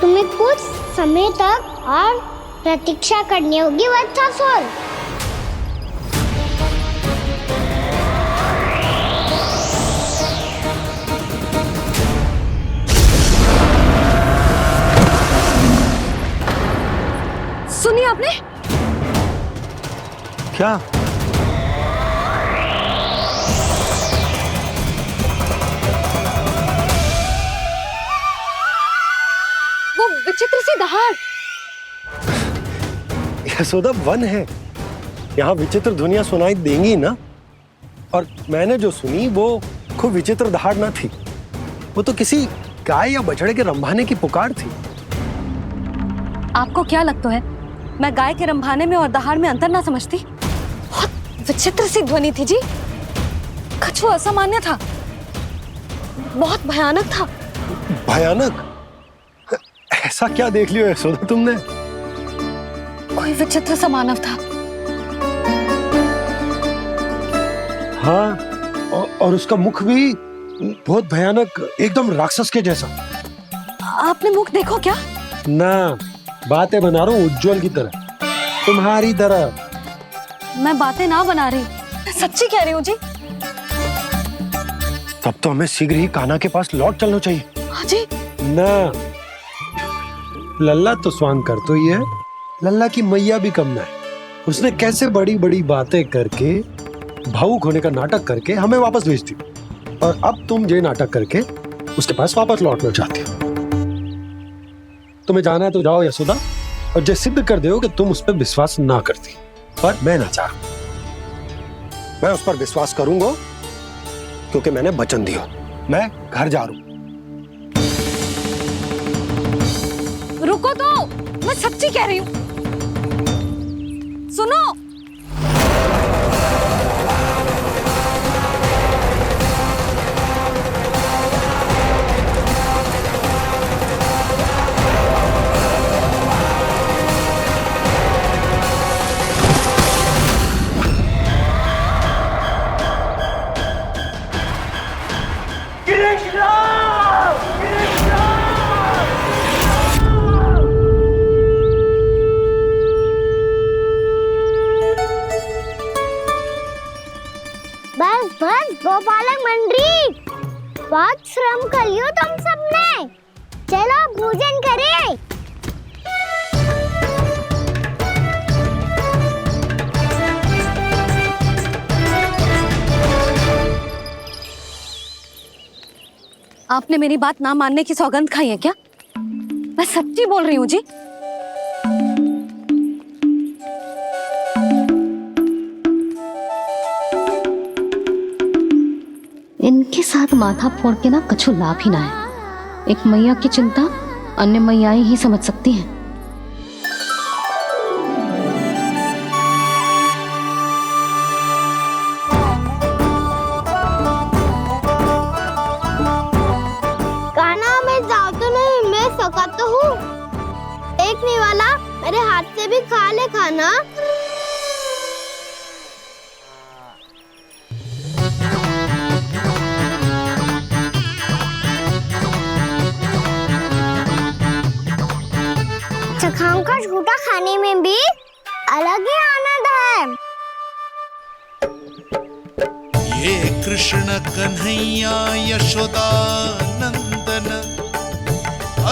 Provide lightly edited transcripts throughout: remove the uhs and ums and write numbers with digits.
तुम्हें कुछ समय तक और प्रतीक्षा करनी होगी वत्सासुर। सुनिए आपने क्या? वो विचित्र सी दहाड़। यशोदा वन है, यहाँ विचित्र ध्वनियां सुनाई देंगी ना। और मैंने जो सुनी वो खूब विचित्र दहाड़ ना थी, वो तो किसी गाय या बछड़े के रंभाने की पुकार थी। आपको क्या लगता है मैं गाय के रंभाने में और दहाड़ में अंतर ना समझती? बहुत विचित्र सी ध्वनि थी जी, कुछ वो असामान्य था, बहुत भयानक था। भयानक? ऐसा क्या देख लियो यशोदा तुमने? कोई विचित्र सा मानव था। हाँ, और उसका मुख भी बहुत भयानक, एकदम राक्षस के जैसा। आपने मुख देखो क्या? ना, बातें बना रहा हूँ उज्जवल की तरह, तुम्हारी तरह। मैं बातें ना बना रही, मैं सच्ची कह रही हूँ जी। तब तो हमें शीघ्र ही कान्हा के पास लौट चलना चाहिए। हाँ जी। ना, लल्ला तो स्वांग कर तो ही है, लल्ला की मैया भी कम ना है। उसने कैसे बड़ी बड़ी बातें करके, भावुक होने का नाटक करके हमें वापस भेज दी, और अब तुम ये नाटक करके उसके पास वापस लौटना चाहती हो। तुम्हें जाना है तो जाओ यशोदा, और ये सिद्ध कर दो कि तुम उस पर विश्वास ना करती। पर मैं ना चाह, मैं उस पर विश्वास करूंगा क्योंकि मैंने वचन दिया। मैं घर जा रहा हूं। रुको तो, मैं सच्ची कह रही हूँ। सुनो, बस बस गोपालक मंडली, बहुत श्रम कर लियो तुम सबने। चलो भोजन करें। आपने मेरी बात ना मानने की सौगंध खाई है क्या? मैं सच्ची बोल रही हूँ जी। इनके साथ माथा फोड़ के ना कछु लाभ ही ना है। एक मैया की चिंता अन्य मैयाएं ही समझ सकती हैं। कान्हा मैं जाऊँ तो नहीं, मैं सका तो हूँ। देखने वाला मेरे हाथ से भी खा ले खाना। चखाओं का झूठा खाने में भी अलग ही आनंद है। ये कृष्ण कन्हैया यशोदा नंदन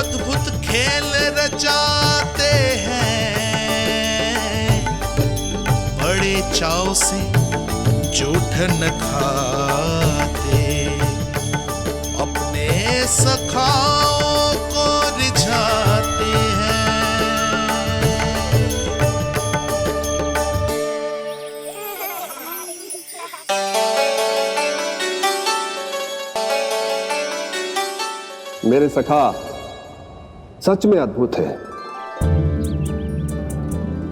अद्भुत खेल रचाते हैं, बड़े चाव से जूठन खाते, अपने सखाओं को रिझाते हैं। मेरे सखा सच में अद्भुत है।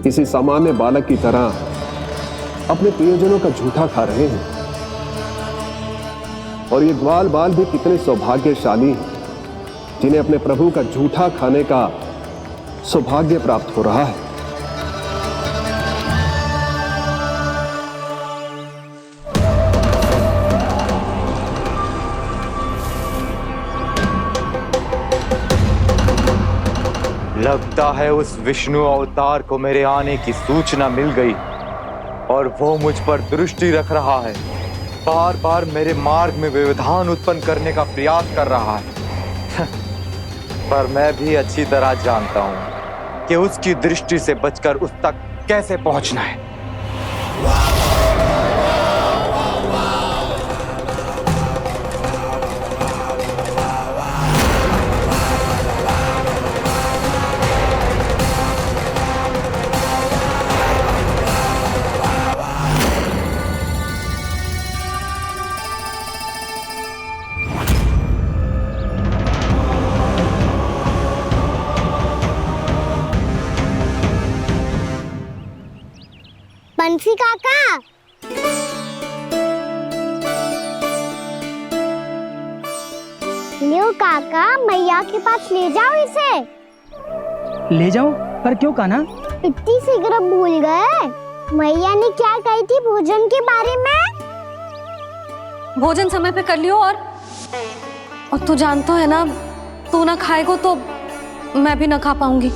किसी सामान्य बालक की तरह अपने प्रियजनों का झूठा खा रहे हैं। और ये ग्वाल बाल भी कितने सौभाग्यशाली हैं जिन्हें अपने प्रभु का झूठा खाने का सौभाग्य प्राप्त हो रहा है। लगता है उस विष्णु अवतार को मेरे आने की सूचना मिल गई और वो मुझ पर दृष्टि रख रहा है। बार बार मेरे मार्ग में व्यवधान उत्पन्न करने का प्रयास कर रहा है। पर मैं भी अच्छी तरह जानता हूं कि उसकी दृष्टि से बचकर उस तक कैसे पहुंचना है। बंसी काका, लियो काका, मैया के पास ले जाओ इसे। ले जाओ? पर क्यों कान्हा? इतनी शीघ्र भूल गए? मैया ने क्या कही थी भोजन के बारे में? भोजन समय पे कर लियो। और तू जानता है ना, तू ना खाएगो तो मैं भी ना खा पाऊंगी।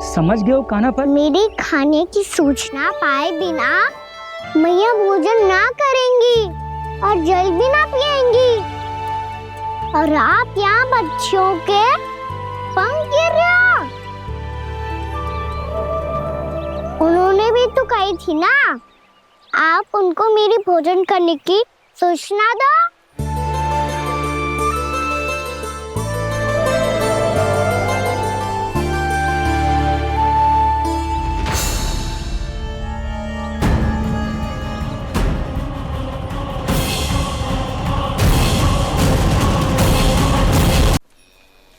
समझ गए हो कान्हा? पर मेरे खाने की सूचना पाए बिना मैया भोजन ना करेंगी और जल भी ना पिएंगी। और आप यहाँ बच्चों के पंख गिर रहे हो। उन्होंने भी तो कही थी ना, आप उनको मेरी भोजन करने की सूचना दो।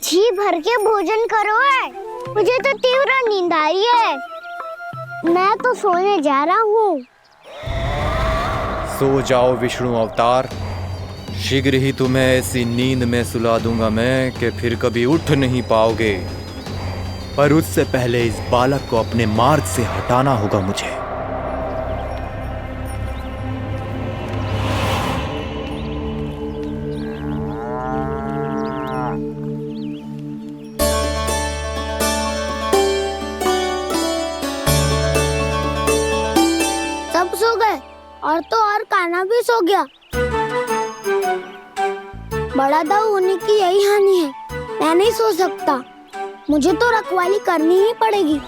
जी भर के भोजन करो है, मुझे तो तीव्र नींद आ रही है। मैं तो सोने जा रहा हूँ। सो जाओ विष्णु अवतार, शीघ्र ही तुम्हें ऐसी नींद में सुला दूंगा मैं कि फिर कभी उठ नहीं पाओगे। पर उससे पहले इस बालक को अपने मार्ग से हटाना होगा मुझे। सब सो गए और तो और कान्हा भी सो गया। बड़ा दाऊ होने की यही हानि है। मैं नहीं सो सकता, मुझे तो रखवाली करनी ही पड़ेगी।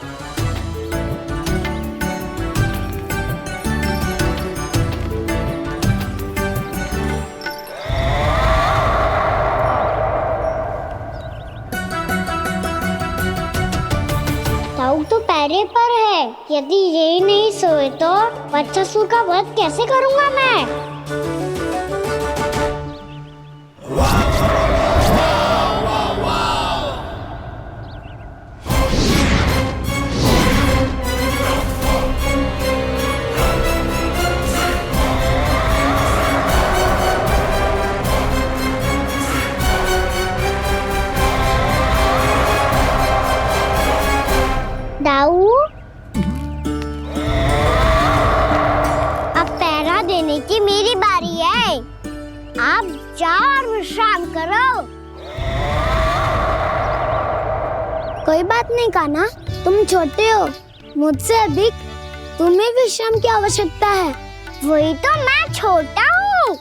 दाऊ तो पैरे पर है। यदि ये नहीं सोए तो बच्चासुर का वध कैसे करूंगा मैं? दाऊ, अब पहरा देने की मेरी बारी है। आप जाओ और विश्राम करो। कोई बात नहीं कान्हा, तुम छोटे हो, मुझसे अधिक तुम्हें विश्राम की आवश्यकता है। वही तो, मैं छोटा हूँ,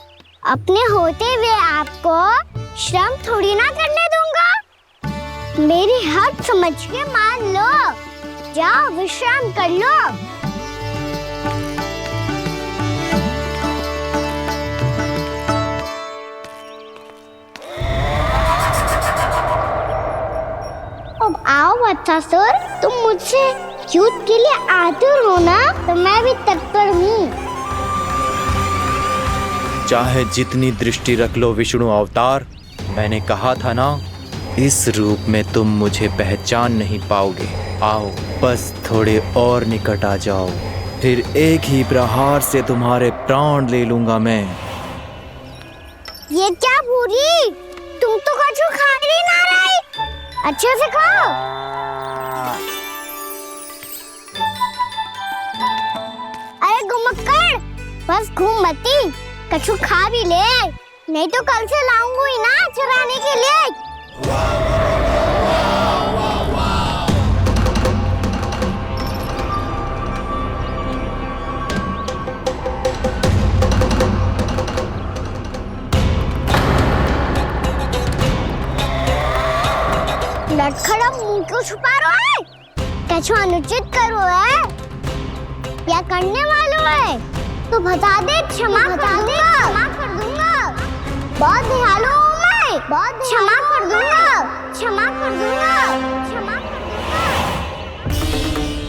अपने होते हुए आपको श्रम थोड़ी ना करने दूंगा। मेरी हद समझ के मान लो। जाओ विश्राम कर लो। अब आओ बच्चासुर, तुम मुझसे युद्ध के लिए आतुर हो ना, तो मैं भी तत्पर हूँ। चाहे जितनी दृष्टि रख लो विष्णु अवतार, मैंने कहा था ना, इस रूप में तुम मुझे पहचान नहीं पाओगे। आओ, बस थोड़े और निकट आ जाओ, फिर एक ही प्रहार से तुम्हारे प्राण ले लूंगा मैं। ये क्या भूरी, तुम तो कछु खा ही ना रही, अच्छे से खाओ। अरे घुमक्कड़, बस घूम मती, कछु खा भी ले, नहीं तो कल से लाऊंगा ही ना चुराने के लिए। लटखड़ा मुंह क्यों छुपा रहा है? कछु अनुचित करो है या करने वालों है तो बता दे, क्षमा कर दूंगा। बहुत दयालु हूँ मैं, बहुत क्षमा कर दूंगा।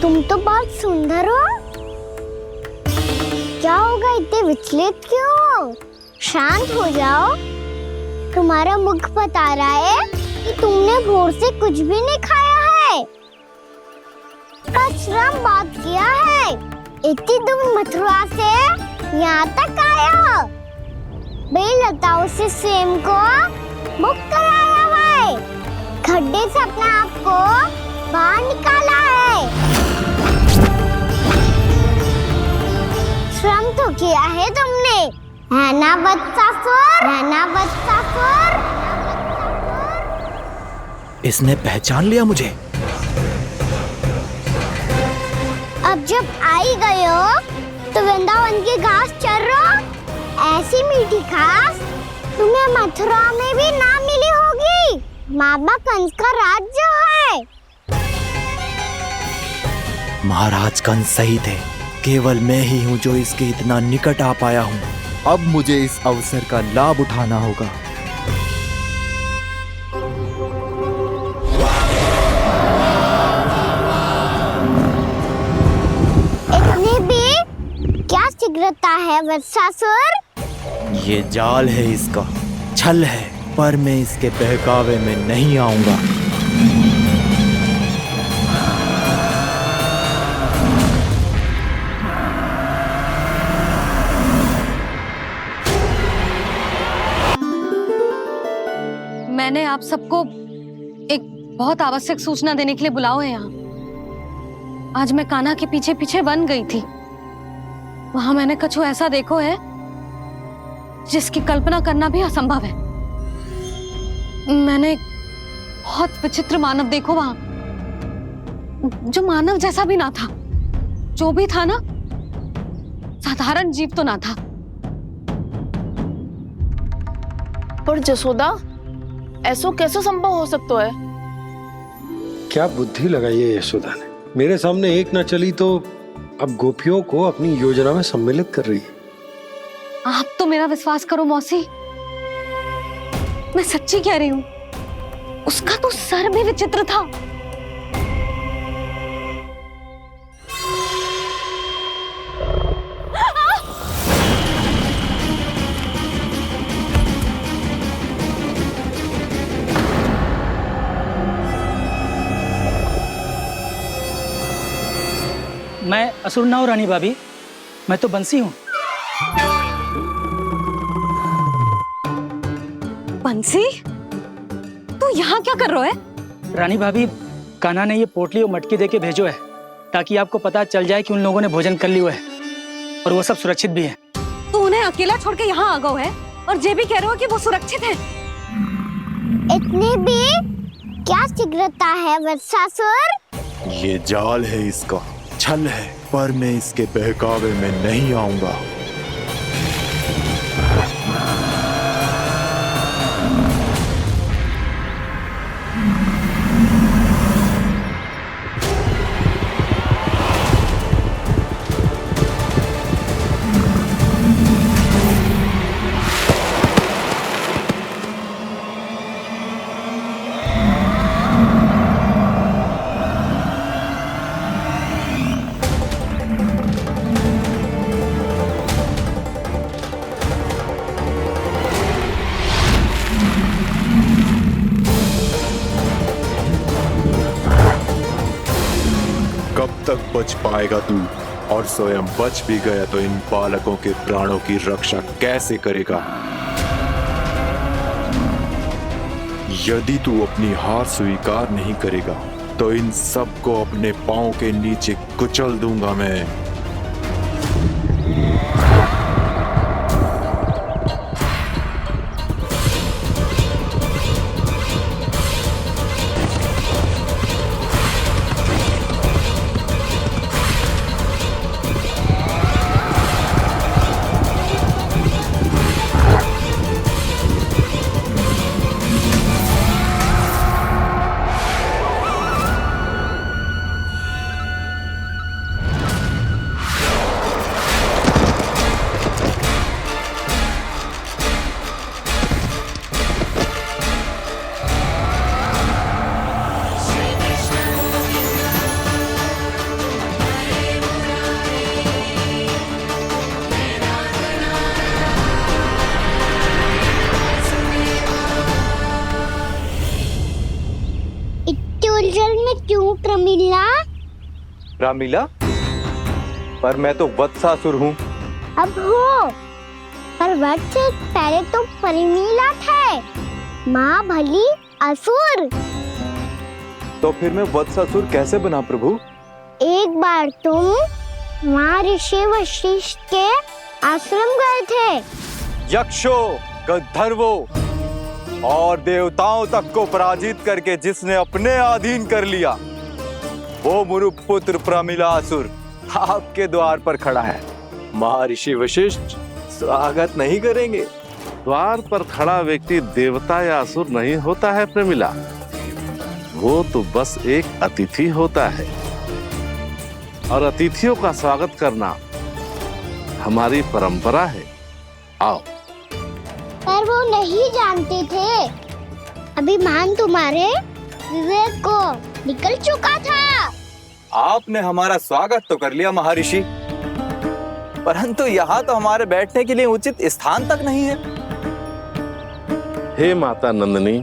तुम तो बहुत सुंदर हो, क्या होगा, इतने विचलित क्यों हो? शांत हो जाओ, तुम्हारा मुख बता रहा है कि तुमने भोर से कुछ भी नहीं खाया है, बस श्रम बात किया है। इतनी दूर मथुरा से यहाँ तक आया, बेलताओं से स्वयं को मुक्त कराया है, खड्डे से अपने आप को बाहर निकाला है। श्रम तो किया है तुमने, है ना वत्सासुर? इसने पहचान लिया मुझे। अब जब आई गए हो तो वृंदावन की घास चर रहो, ऐसी मीठी घास तुम्हें मथुरा में भी ना मिली होगी। मामा कंस का राज्य है। महाराज कंस सही थे, केवल मैं ही हूँ जो इसके इतना निकट आ पाया हूँ। अब मुझे इस अवसर का लाभ उठाना होगा। इतने भी क्या शीघ्रता है वत्सासुर? ये जाल है इसका, छल है, पर मैं इसके बहकावे में नहीं आऊंगा। मैंने आप सबको एक बहुत आवश्यक सूचना देने के लिए बुलाओ है यहाँ। आज मैं कान्हा के पीछे पीछे वन गई थी, वहां मैंने कछु ऐसा देखो है जिसकी कल्पना करना भी असंभव है। मैंने एक बहुत विचित्र मानव देखो वहां, जो मानव जैसा भी ना था, जो भी था ना साधारण जीव तो ना था। पर जसोदा, ऐसो कैसे संभव हो सकता है? क्या बुद्धि लगाई है यशोदा ने, मेरे सामने एक ना चली तो अब गोपियों को अपनी योजना में सम्मिलित कर रही है। आप तो मेरा विश्वास करो मौसी, मैं सच्ची कह रही हूं, उसका तो सर भी विचित्र था। मैं असुर ना हूं रानी भाभी, मैं तो बंसी हूँ। बंसी, तू यहाँ क्या कर रहा है? रानी भाभी, कान्हा ने ये पोटली और मटकी देके भेजो है ताकि आपको पता चल जाए कि उन लोगों ने भोजन कर लिया है और वो सब सुरक्षित भी है। तू उन्हें अकेला छोड़ के यहाँ आ गया है और ये भी कह रहे हो कि वो सुरक्षित है। इतने भी क्या शीघ्रता है वत्सासुर? ये जाल है इसका, छल है, पर मैं इसके बहकावे में नहीं आऊंगा। कब तक बच पाएगा तू? और स्वयं बच भी गया तो इन बालकों के प्राणों की रक्षा कैसे करेगा? यदि तू अपनी हार स्वीकार नहीं करेगा तो इन सबको अपने पांव के नीचे कुचल दूंगा मैं। उलझन में क्यों प्रमिला? प्रमिला? पर मैं तो वत्सासुर हूँ। अब हो, पर वत्स से पहले तो प्रमिला थे, माँ भली असुर। तो फिर मैं वत्सासुर कैसे बना प्रभु? एक बार तुम महर्षि वशिष्ठ के आश्रम गए थे। यक्षों, गंधर्वों और देवताओं तक को पराजित करके जिसने अपने अधीन कर लिया, वो मुरुपुत्र प्रमिलासुर आपके द्वार पर खड़ा है। महर्षि वशिष्ठ स्वागत नहीं करेंगे? द्वार पर खड़ा व्यक्ति देवता या असुर नहीं होता है प्रमिला, वो तो बस एक अतिथि होता है और अतिथियों का स्वागत करना हमारी परंपरा है। आओ। पर वो नहीं जानते थे, अभिमान तुम्हारे विवेक को निकल चुका था। आपने हमारा स्वागत तो कर लिया महर्षि, परंतु यहाँ तो हमारे बैठने के लिए उचित स्थान तक नहीं है। हे माता नंदिनी,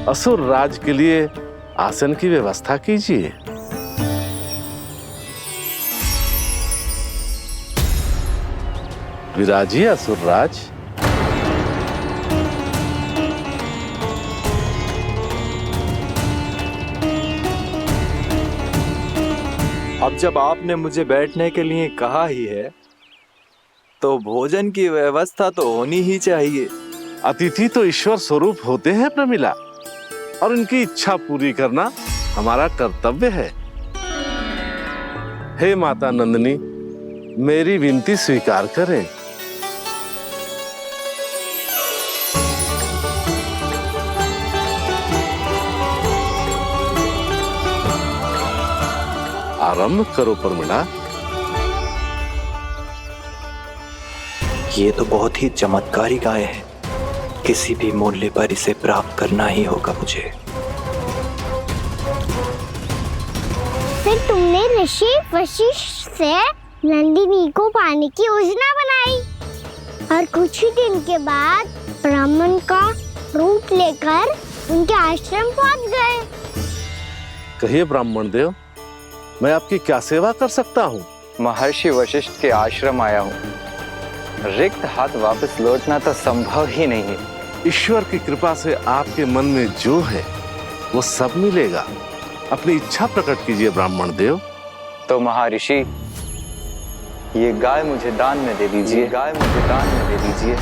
असुर राज के लिए आसन की व्यवस्था कीजिए। विराजिए असुर राज। अब जब आपने मुझे बैठने के लिए कहा ही है, तो भोजन की व्यवस्था तो होनी ही चाहिए। अतिथि तो ईश्वर स्वरूप होते हैं प्रमिला, और उनकी इच्छा पूरी करना हमारा कर्तव्य है। हे माता नंदिनी, मेरी विनती स्वीकार करें। आरंभ करो प्रमिला। ये तो बहुत ही चमत्कारी गाय है, किसी भी मूल्य पर इसे प्राप्त करना ही होगा मुझे। फिर तुमने ऋषि वशिष्ठ से नंदिनी को पाने की योजना बनाई और कुछ ही दिन के बाद ब्राह्मण का रूप लेकर उनके आश्रम पहुंच गए। कहिए ब्राह्मण देव, मैं आपकी क्या सेवा कर सकता हूँ? महर्षि वशिष्ठ के आश्रम आया हूँ। रिक्त हाथ वापस लौटना तो संभव ही नहीं है। ईश्वर की कृपा से आपके मन में जो है वो सब मिलेगा। अपनी इच्छा प्रकट कीजिए ब्राह्मण देव। तो महर्षि, ये गाय मुझे दान में दे दीजिए। गाय मुझे दान में दे दीजिए।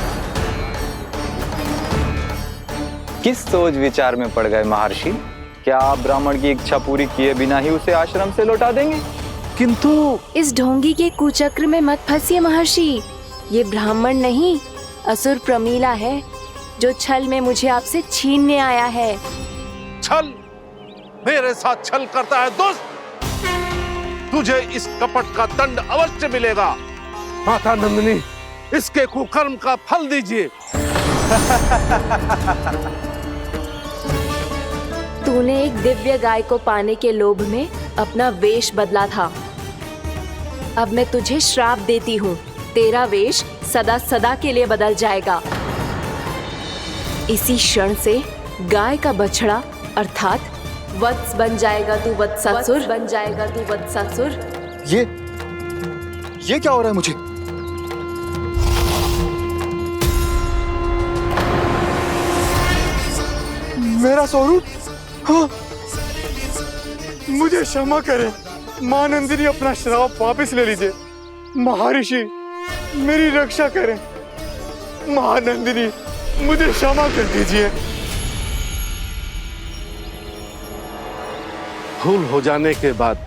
किस सोच विचार में पड़ गए महर्षि? क्या आप ब्राह्मण की इच्छा पूरी किए बिना ही उसे आश्रम से लौटा देंगे? किंतु इस ढोंगी के कुचक्र में मत फंसिए महर्षि। ये ब्राह्मण नहीं, असुर प्रमिला है, जो छल में मुझे आपसे छीनने आया है। छल? मेरे साथ छल करता है दुष्ट? तुझे इस कपट का दंड अवश्य मिलेगा। माता नंदिनी, इसके कुकर्म का फल दीजिए। तूने एक दिव्य गाय को पाने के लोभ में अपना वेश बदला था। अब मैं तुझे श्राप देती हूँ, तेरा वेश सदा सदा के लिए बदल जाएगा। इसी क्षण से गाय का बछड़ा अर्थात वत्स बन जाएगा तू वत्सासुर, बन जाएगा तू वत्सासुर। ये क्या हो रहा है मुझे? मेरा स्वरूप? हाँ। मुझे क्षमा करें मां नंदिनी, अपना श्राप वापस ले लीजिए। महर्षि मेरी रक्षा करें। महानंदिनी मुझे क्षमा कर दीजिए। भूल हो जाने के बाद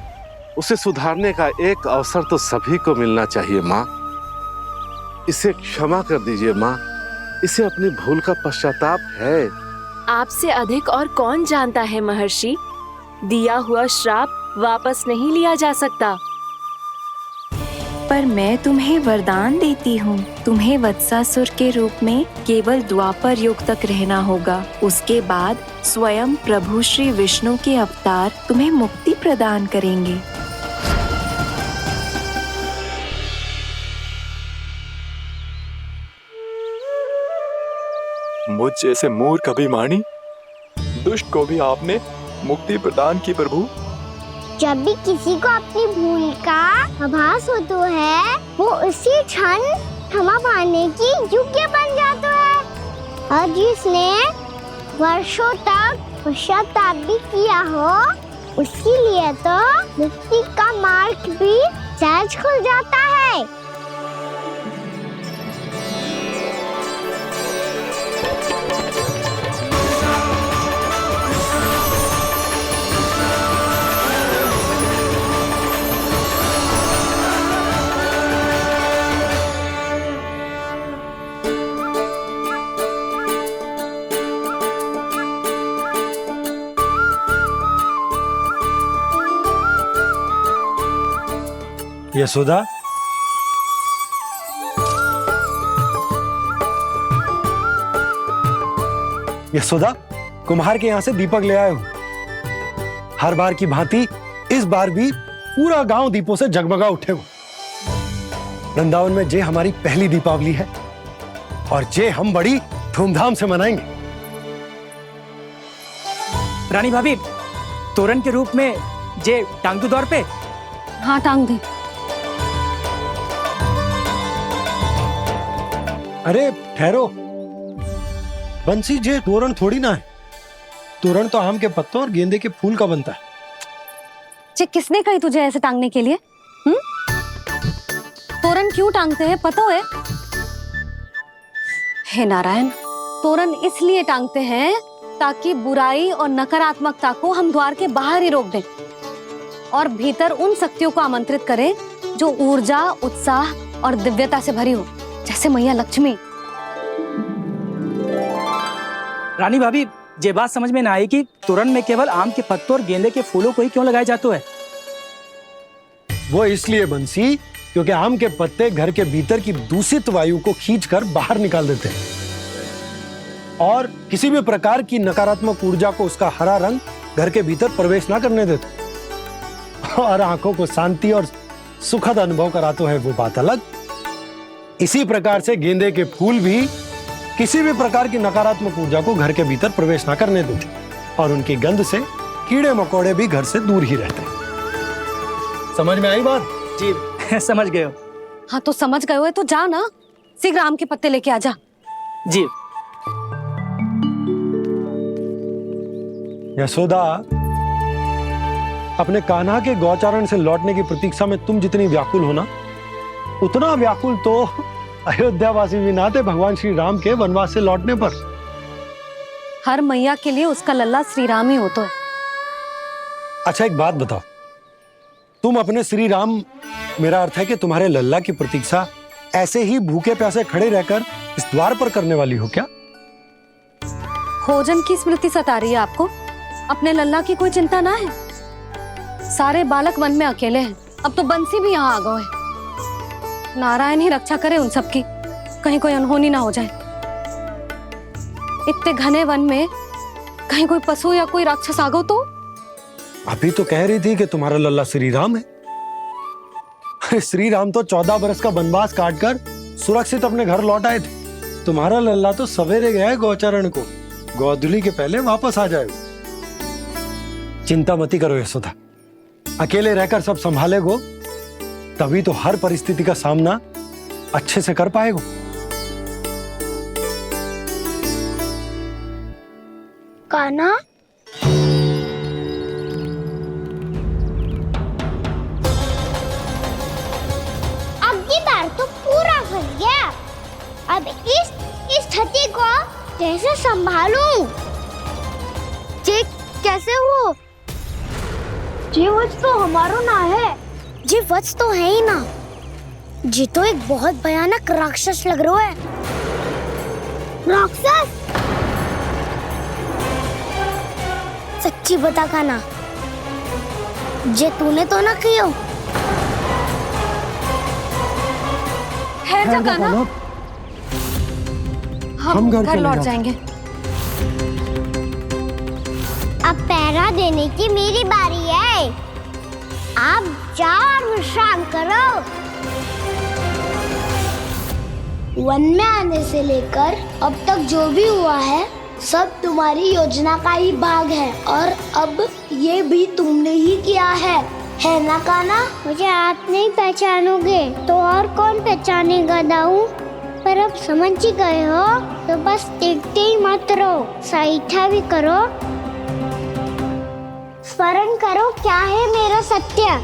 उसे सुधारने का एक अवसर तो सभी को मिलना चाहिए माँ। इसे क्षमा कर दीजिए माँ, इसे अपनी भूल का पश्चाताप है। आपसे अधिक और कौन जानता है महर्षि, दिया हुआ श्राप वापस नहीं लिया जा सकता। पर मैं तुम्हें वरदान देती हूँ, तुम्हें वत्सासुर के रूप में केवल द्वापर युग तक रहना होगा। उसके बाद स्वयं प्रभु श्री विष्णु के अवतार तुम्हें मुक्ति प्रदान करेंगे। मुझ जैसे मूर्ख अभिमानी दुष्ट को भी आपने मुक्ति प्रदान की प्रभु। जब भी किसी को अपनी भूल का आभास होता है, वो उसी क्षण क्षमा पाने की योग्य बन जाता है। और जिसने वर्षों तक पश्चाताप भी किया हो, उसके लिए तो मुक्ति का मार्ग भी सहज खुल जाता है। यशोदा, यशोदा, कुम्हार के यहाँ से दीपक ले आया हूं। हर बार की भांति इस बार भी पूरा गांव दीपों से जगमगा उठे हो। वृंदावन में जे हमारी पहली दीपावली है और जे हम बड़ी धूमधाम से मनाएंगे। रानी भाभी, तोरण के रूप में जे टांग दो दौर पे। हाँ, टांग दे। अरे ठहरो बंसी, जे तोरण थोड़ी ना है। तोरण तो आम के पत्तों और गेंदे के फूल का बनता है। जे किसने कही तुझे ऐसे टांगने के लिए? तोरण क्यों टांगते हैं पता है? हे नारायण, तोरण इसलिए टांगते हैं ताकि बुराई और नकारात्मकता को हम द्वार के बाहर ही रोक दें और भीतर उन शक्तियों को आमंत्रित करें जो ऊर्जा, उत्साह और दिव्यता से भरी हो, जैसे मैया लक्ष्मी। रानी भाभी, ये बात समझ में ना आई कि तोरण में केवल आम के पत्तों और गेंदे के फूलों को ही क्यों लगाया जाता है? वो इसलिए बंसी, क्योंकि आम के पत्ते घर के भीतर की दूषित वायु को खींचकर बाहर निकाल देते हैं और किसी भी प्रकार की नकारात्मक ऊर्जा को उसका हरा रंग घर के भीतर प्रवेश ना करने देते और आंखों को शांति और सुखद अनुभव कराते है, वो बात अलग। इसी प्रकार से गेंदे के फूल भी किसी भी प्रकार की नकारात्मक ऊर्जा को घर के भीतर प्रवेश ना करने देते और उनकी गंध से कीड़े मकोड़े भी घर से दूर ही रहते हैं। समझ में आई बात? जी समझ गए हो। हाँ तो समझ गए हो तो जा ना, शीघ्र आम के पत्ते लेके आ जा। जी। यशोदा, अपने कान्हा के गौचारण से लौटने की प्रतीक्षा में तुम जितनी व्याकुल हो ना, उतना व्याकुल तो अयोध्यावासी भी ना थे भगवान श्री राम के वनवास से लौटने पर। हर मैया के लिए उसका लल्ला श्री राम ही होता है। अच्छा एक बात बताओ, तुम अपने श्री राम, मेरा अर्थ है कि तुम्हारे लल्ला की प्रतीक्षा ऐसे ही भूखे प्यासे खड़े रहकर इस द्वार पर करने वाली हो क्या? भोजन की स्मृति सता रही है आपको? अपने लल्ला की कोई चिंता ना है। सारे बालक वन में अकेले हैं, अब तो बंसी भी यहाँ आ गए हैं। नारायण ही रक्षा करे उन सबकी, कहीं कोई अनहोनी ना हो जाए। इतने घने वन में कहीं कोई पशु या कोई राक्षस आ गो तो? अभी तो कह रही थी कि तुम्हारा लल्ला श्री राम है। अरे श्री राम तो 14 बरस का वनवास काटकर सुरक्षित अपने घर लौट आए थे। तुम्हारा लल्ला तो सवेरे गया है गौचरण को, गोधूली के पहले वापस आ जाएगा। चिंता मती करो यशोदा, अकेले रहकर सब संभालेगो तभी तो हर परिस्थिति का सामना अच्छे से कर पाएगो। कान्हा, अब की बार तो पूरा फंस गया। अब इस स्थिति को कैसे संभालूं? जी कैसे हो? जी वच तो हमारो ना है। जी वच तो है ही ना। जी तो एक बहुत भयानक राक्षस लग रहा है। राक्षस? सच्ची बता कान्हा, जे तूने तो ना कियो? है जा कान्हा, हम घर लौट जाएंगे। अब पहरा देने की मेरी बारी है। आप जाओ और विश्राम करो। वन में आने से लेकर अब तक जो भी हुआ है सब तुम्हारी योजना का ही भाग है, और अब ये भी तुमने ही किया है ना कान्हा? मुझे आप नहीं पहचानोगे तो और कौन पहचानेगा दाऊ? पर अब समझ ही गए हो तो बस देखते ही मत रहो, सईठा भी करो। स्मरण करो क्या है मेरा सत्य।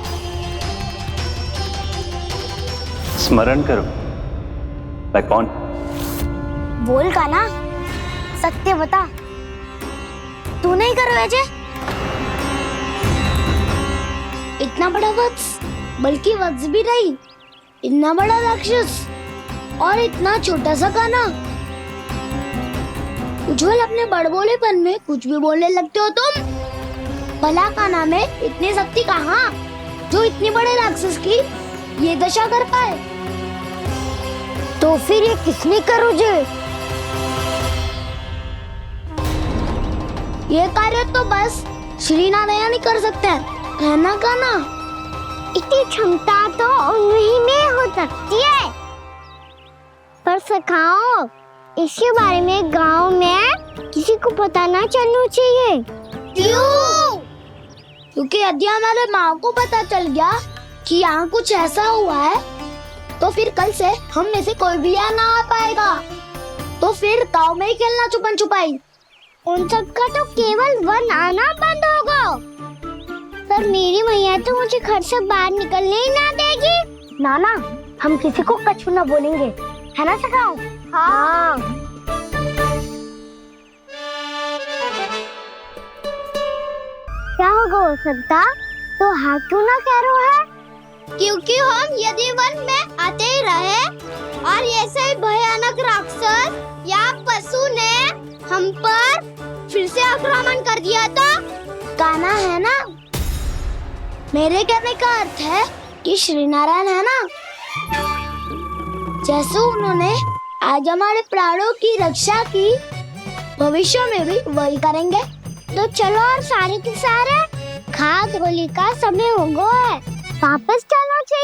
स्मरण करो? मैं कौन? बोल कान्हा, सत्य बता। तू नहीं करो अजय? इतना बड़ा वत्स, बल्कि वत्स भी नहीं, इतना बड़ा राक्षस और इतना छोटा सा कान्हा। उज्जवल अपने बड़बोलेपन में कुछ भी बोलने लगते हो तुम। भला कान्हा में इतनी शक्ति कहाँ जो इतने बड़े राक्षस की ये दशा कर पाए? तो फिर ये किसने करो जे? ये कार्य तो बस श्री नारायण ही कर सकते हैं, है ना कान्हा? इतनी क्षमता तो उन्हीं में हो सकती है, पर सखाओ इसके बारे में गांव में किसी को पता ना चलना चाहिए। क्यों? क्योंकि यदि हमारे माँ को पता चल गया कि यहाँ कुछ ऐसा हुआ है तो फिर कल से हम में से कोई भी यहाँ ना आ पाएगा। तो फिर गाँव में ही खेलना छुपन छुपाई। उन सब का तो केवल वन आना बंद होगा। पर मेरी मैया तो मुझे घर से बाहर निकलने ही ना देगी। नाना, हम किसी को कछु ना बोलेंगे, है ना सखाओ? हाँ। क्या होगा हो सकता? तो हाँ क्यों ना कह रहा है? क्योंकि हम यदि वन में आते ही रहे और ऐसे ही भयानक राक्षस या पशु ने हम पर फिर से आक्रमण कर दिया तो कान्हा, है ना? मेरे कहने का अर्थ है कि श्री नारायण है ना, जैसे उन्होंने आज हमारे प्राणों की रक्षा की, भविष्य में भी वही करेंगे। तो चलो और सारे के सारे खाद होली का समय हो गया है, वापस चलना चाहिए।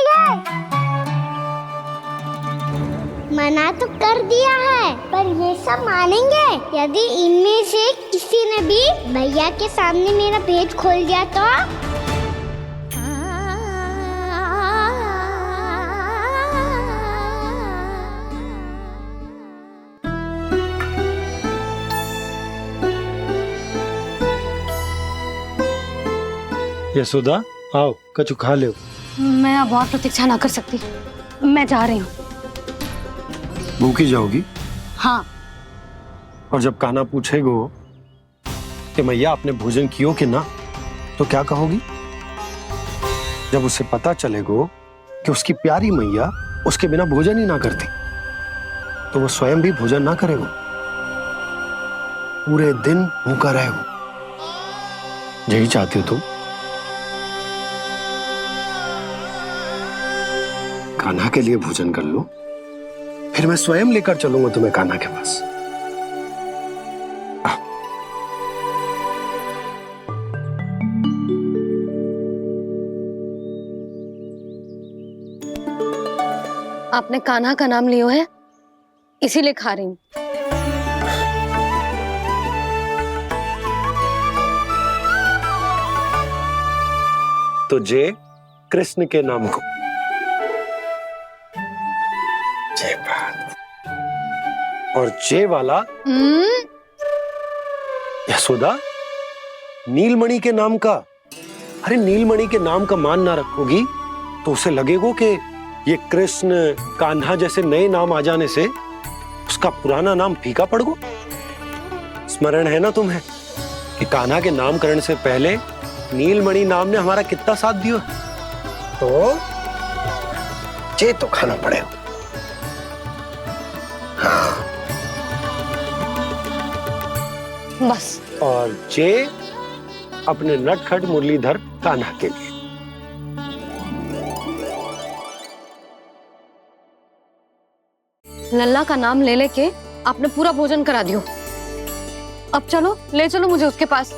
मना तो कर दिया है, पर ये सब मानेंगे यदि इनमें से किसी ने भी भैया के सामने मेरा भेद खोल दिया तो? यशोदा आओ, कछु खा ले। मैं अब और प्रतीक्षा ना कर सकती, मैं जा रही हूँ। भूखी जाओगी? हाँ। और जब कान्हा पूछेगो कि मैया आपने भोजन कियो कि ना, तो क्या कहोगी? जब उसे पता चलेगो कि उसकी प्यारी मैया उसके बिना भोजन ही ना करती, तो वो स्वयं भी भोजन ना करेगो, पूरे दिन भूखा रहेगो। यही चाहती हो तुम? कान्हा के लिए भोजन कर लो, फिर मैं स्वयं लेकर चलूंगा तुम्हें कान्हा के पास। आपने कान्हा का नाम लियो है, इसीलिए खा रही हूँ। तो जे कृष्ण के नाम को। जय बात। और जे वाला यशोदा नीलमणि के नाम का। अरे नीलमणि के नाम का मान ना रखोगी तो उसे लगेगा कि ये कृष्ण कान्हा जैसे नए नाम आ जाने से उसका पुराना नाम फीका पड़ गो। स्मरण है ना तुम्हें कि कान्हा के नामकरण से पहले नीलमणि नाम ने हमारा कितना साथ दिया। तो जे तो खाना पड़ेगा। हाँ। बस। और जे अपने नटखट मुरलीधर कान्हा के लिए। लल्ला का नाम ले लेके आपने पूरा भोजन करा दियो। अब चलो, ले चलो मुझे उसके पास।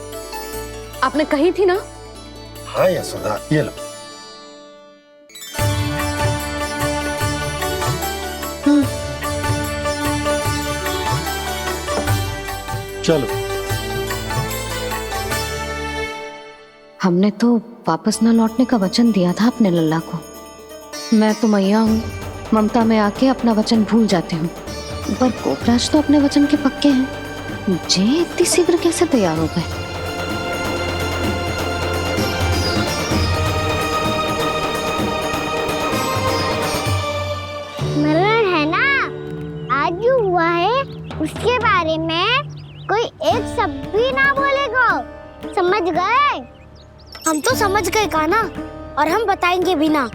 आपने कही थी ना। हाँ यशोदा, ये लो। चलो। हमने तो वापस न लौटने का वचन दिया था अपने लल्ला को। मैं तो मैया हूँ, ममता में आके अपना वचन भूल जाती हूँ, पर गोपराज तो अपने वचन के पक्के हैं। जे इतनी शीघ्र कैसे तैयार हो गए? स्मरण है ना, आज जो हुआ है उसके बारे में कोई एक शब्द भी ना बोलेगा। समझ गए? हम तो समझ गए कान्हा, और हम बताएंगे भी ना।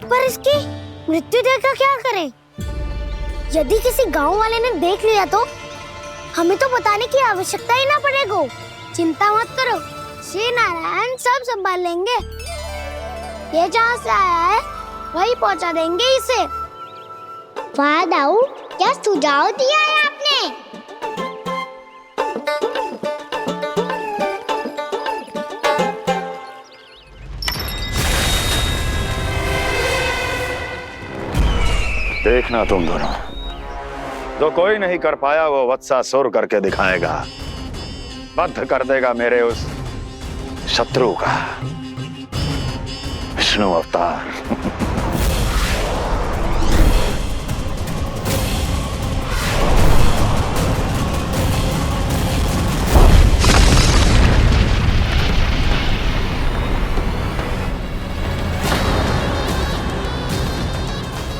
पर इसकी मृत्यु देखकर क्या करें? यदि किसी गांव वाले ने देख लिया तो हमें तो बताने की आवश्यकता ही ना पड़ेगा। चिंता मत करो, श्री नारायण सब संभाल लेंगे। ये जहाँ से आया है वही पहुँचा देंगे इसे। वाह दाऊ, क्या सुझाव दिया है आपने। देखना तुम दोनों, जो कोई नहीं कर पाया वो वत्सासुर करके दिखाएगा। बद्ध कर देगा मेरे उस शत्रु का विष्णु अवतार।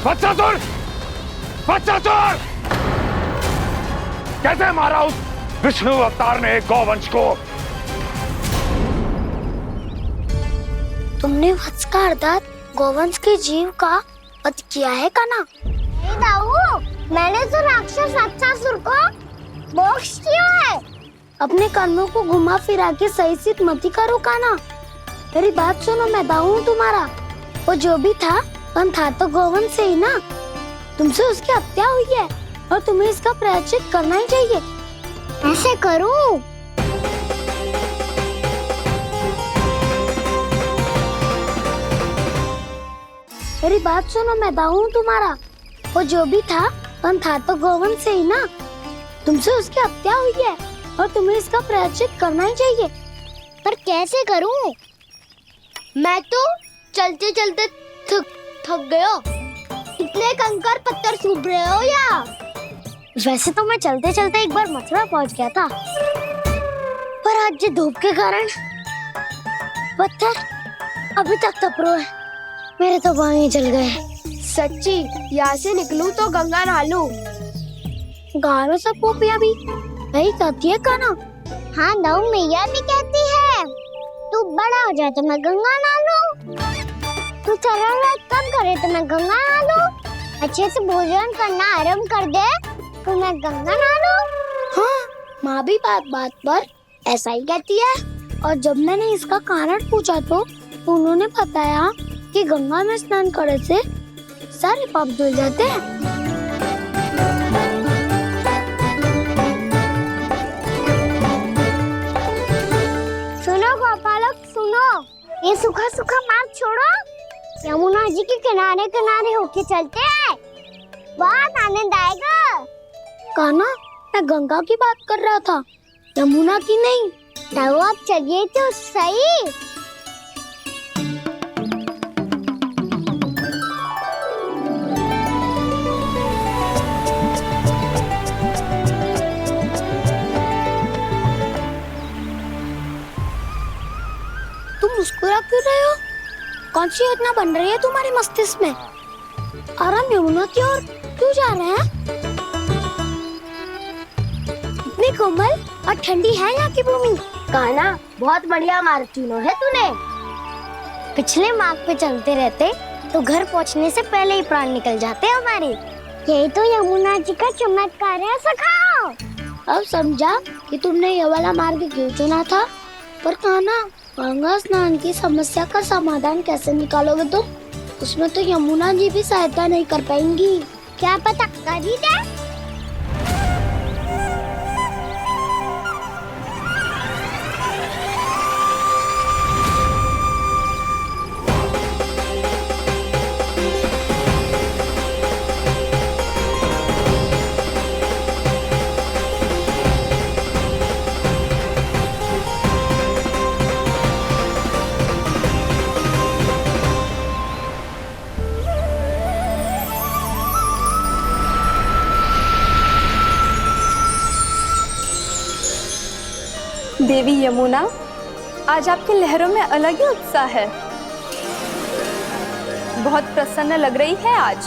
वत्सासुर! वत्सासुर! कैसे मारा उस विष्णु अवतार ने गौवंश को? तुमने वत्स का अर्थात गौवंश के जीव का वध किया है कान्हा। नहीं दाऊ, मैंने तो राक्षस वत्सासुर को मोक्ष दिया है। अपने कर्मों को घुमा फिरा के सही सिद्ध मत करो कान्हा। मेरी बात सुनो, मैं दाऊ हूँ तुम्हारा। वो जो भी था था तो गौवंश से ही ना। तुमसे उसकी हत्या हुई है और तुम्हें इसका प्रायश्चित करना ही चाहिए। ऐसे करूं? मेरी बात सुनो, मैं दाऊ हूँ तुम्हारा। वो जो भी था तो गौवंश से ही ना। तुमसे उसकी हत्या हुई है और तुम्हें इसका प्रायश्चित करना ही चाहिए। पर कैसे करूं? मैं तो चलते चलते थक गयो। इतने कंकर पत्थर सूख रहे हो या? वैसे तो मैं चलते चलते एक बार मथुरा पहुंच गया था, पर आज ये धूप के कारण पत्थर अभी तक तप रहे हैं। मेरे तो पाँव ही जल गए। सच्ची, यहाँ से निकलूं तो गंगा नहा लूं। गाँव में सब पोपिया भी यही कहती है कान्हा। हाँ दाऊ, मैया भी कहती है तू बड़ा हो जाए तो मैं गंगा नहा लूं, तू चरण कब करे तो मैं गंगा नहा लूं, अच्छे से भोजन करना आरंभ कर दे तो मैं गंगा नहा लूं। हाँ, माँ भी बात बात पर ऐसा ही कहती है। और जब मैंने इसका कारण पूछा तो उन्होंने बताया कि गंगा में स्नान करने से सारे पाप धुल जाते हैं। सुनो गोपालक सुनो, ये सूखा सूखा मार्ग छोड़ो, यमुना जी के किनारे किनारे होके चलते हैं, बहुत आनंद आएगा। कान्हा, मैं गंगा की बात कर रहा था, यमुना की नहीं। तो आप चलिए तो सही। कौन सी योजना बन रही है तुम्हारे मस्तिष्क में? और हम यमुना की ओर क्यों जा रहे हैं? इतनी कोमल और ठंडी है यहाँ की भूमि। कान्हा, बहुत बढ़िया मार्ग चुना है तूने। पिछले मार्ग पे चलते रहते तो घर पहुँचने से पहले ही प्राण निकल जाते हमारे। यही तो यमुना जी का चमत्कार है सखा। अब समझा कि तुमने ये वाला मार्ग क्यों चुना था। पर कान्हा, गंगा स्नान की समस्या का समाधान कैसे निकालोगे तुम? उसमें तो यमुना जी भी सहायता नहीं कर पाएंगी। क्या पता कर ही दे। देवी यमुना, आज आपकी लहरों में अलग ही उत्साह है। बहुत प्रसन्न लग रही है आज।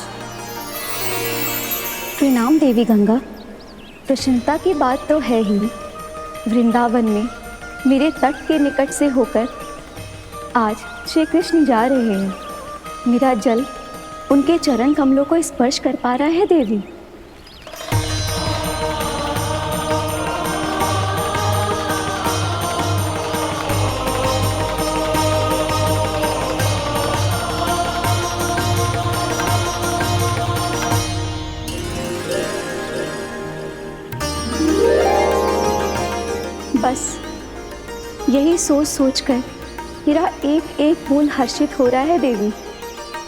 प्रणाम देवी गंगा। प्रसन्नता की बात तो है ही। वृंदावन में मेरे तट के निकट से होकर आज श्री कृष्ण जा रहे हैं। मेरा जल उनके चरण कमलों को स्पर्श कर पा रहा है देवी। बस यही सोच सोचकर मेरा एक एक खून हर्षित हो रहा है देवी।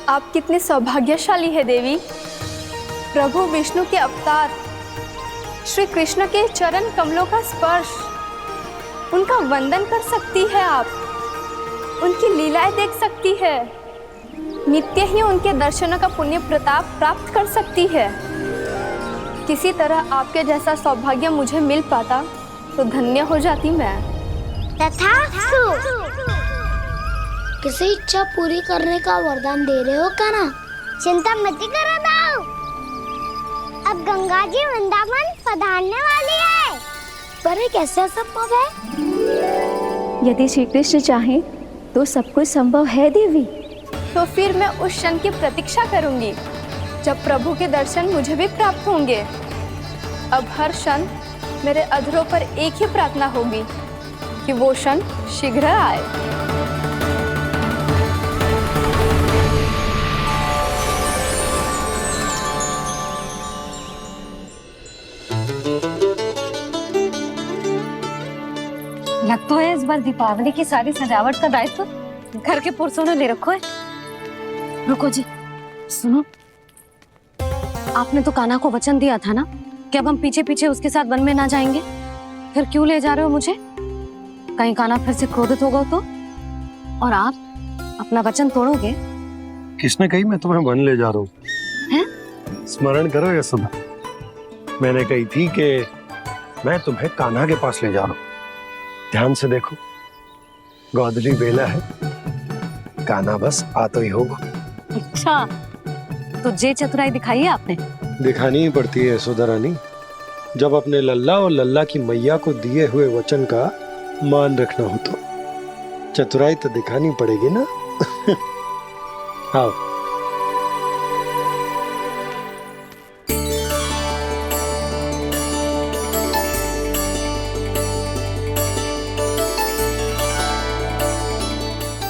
आप कितने सौभाग्यशाली है देवी। प्रभु विष्णु के अवतार श्री कृष्ण के चरण कमलों का स्पर्श, उनका वंदन कर सकती है आप, उनकी लीलाएं देख सकती है, नित्य ही उनके दर्शनों का पुण्य प्रताप प्राप्त कर सकती है। किसी तरह आपके जैसा सौभाग्य मुझे मिल पाता तो धन्य हो जाती मैं। तथास्तु। किसी इच्छा पूरी करने का वरदान दे रहे हो कान्हा? चिंता मत करो दाऊ। अब गंगा जी वृंदावन पधारने वाली है। पर ये कैसे संभव है? यदि श्री कृष्ण चाहे तो सब कुछ संभव है देवी। तो फिर मैं उस क्षण की प्रतीक्षा करूंगी जब प्रभु के दर्शन मुझे भी प्राप्त होंगे। अब हर क्षण मेरे अधरों पर एक ही प्रार्थना होगी कि वो क्षण शीघ्र आए। लगता है इस बार दीपावली की सारी सजावट का दायित्व घर के पुरुषों ने ले रखा है। रुको जी, सुनो, आपने तो कान्हा को वचन दिया था ना कि अब हम पीछे पीछे उसके साथ वन में ना जाएंगे। फिर क्यों ले जा रहे हो मुझे? कहीं कान्हा फिर से क्रोधित होगा तो? और आप अपना वचन तोड़ोगे? किसने कही मैं तुम्हें वन ले जा रहा हूँ? स्मरण करो यशोदा, मैंने कही थी कि मैं तुम्हें कान्हा के पास ले जा रहा हूँ। ध्यान से देखो, गोधली बेला है, कान्हा बस आ तो ही होगा। अच्छा, तो जे चतुराई दिखाई है आपने? दिखानी ही पड़ती है यशोदा रानी, जब अपने लल्ला और लल्ला की मैया को दिए हुए वचन का मान रखना हो तो चतुराई तो दिखानी पड़ेगी ना। आओ।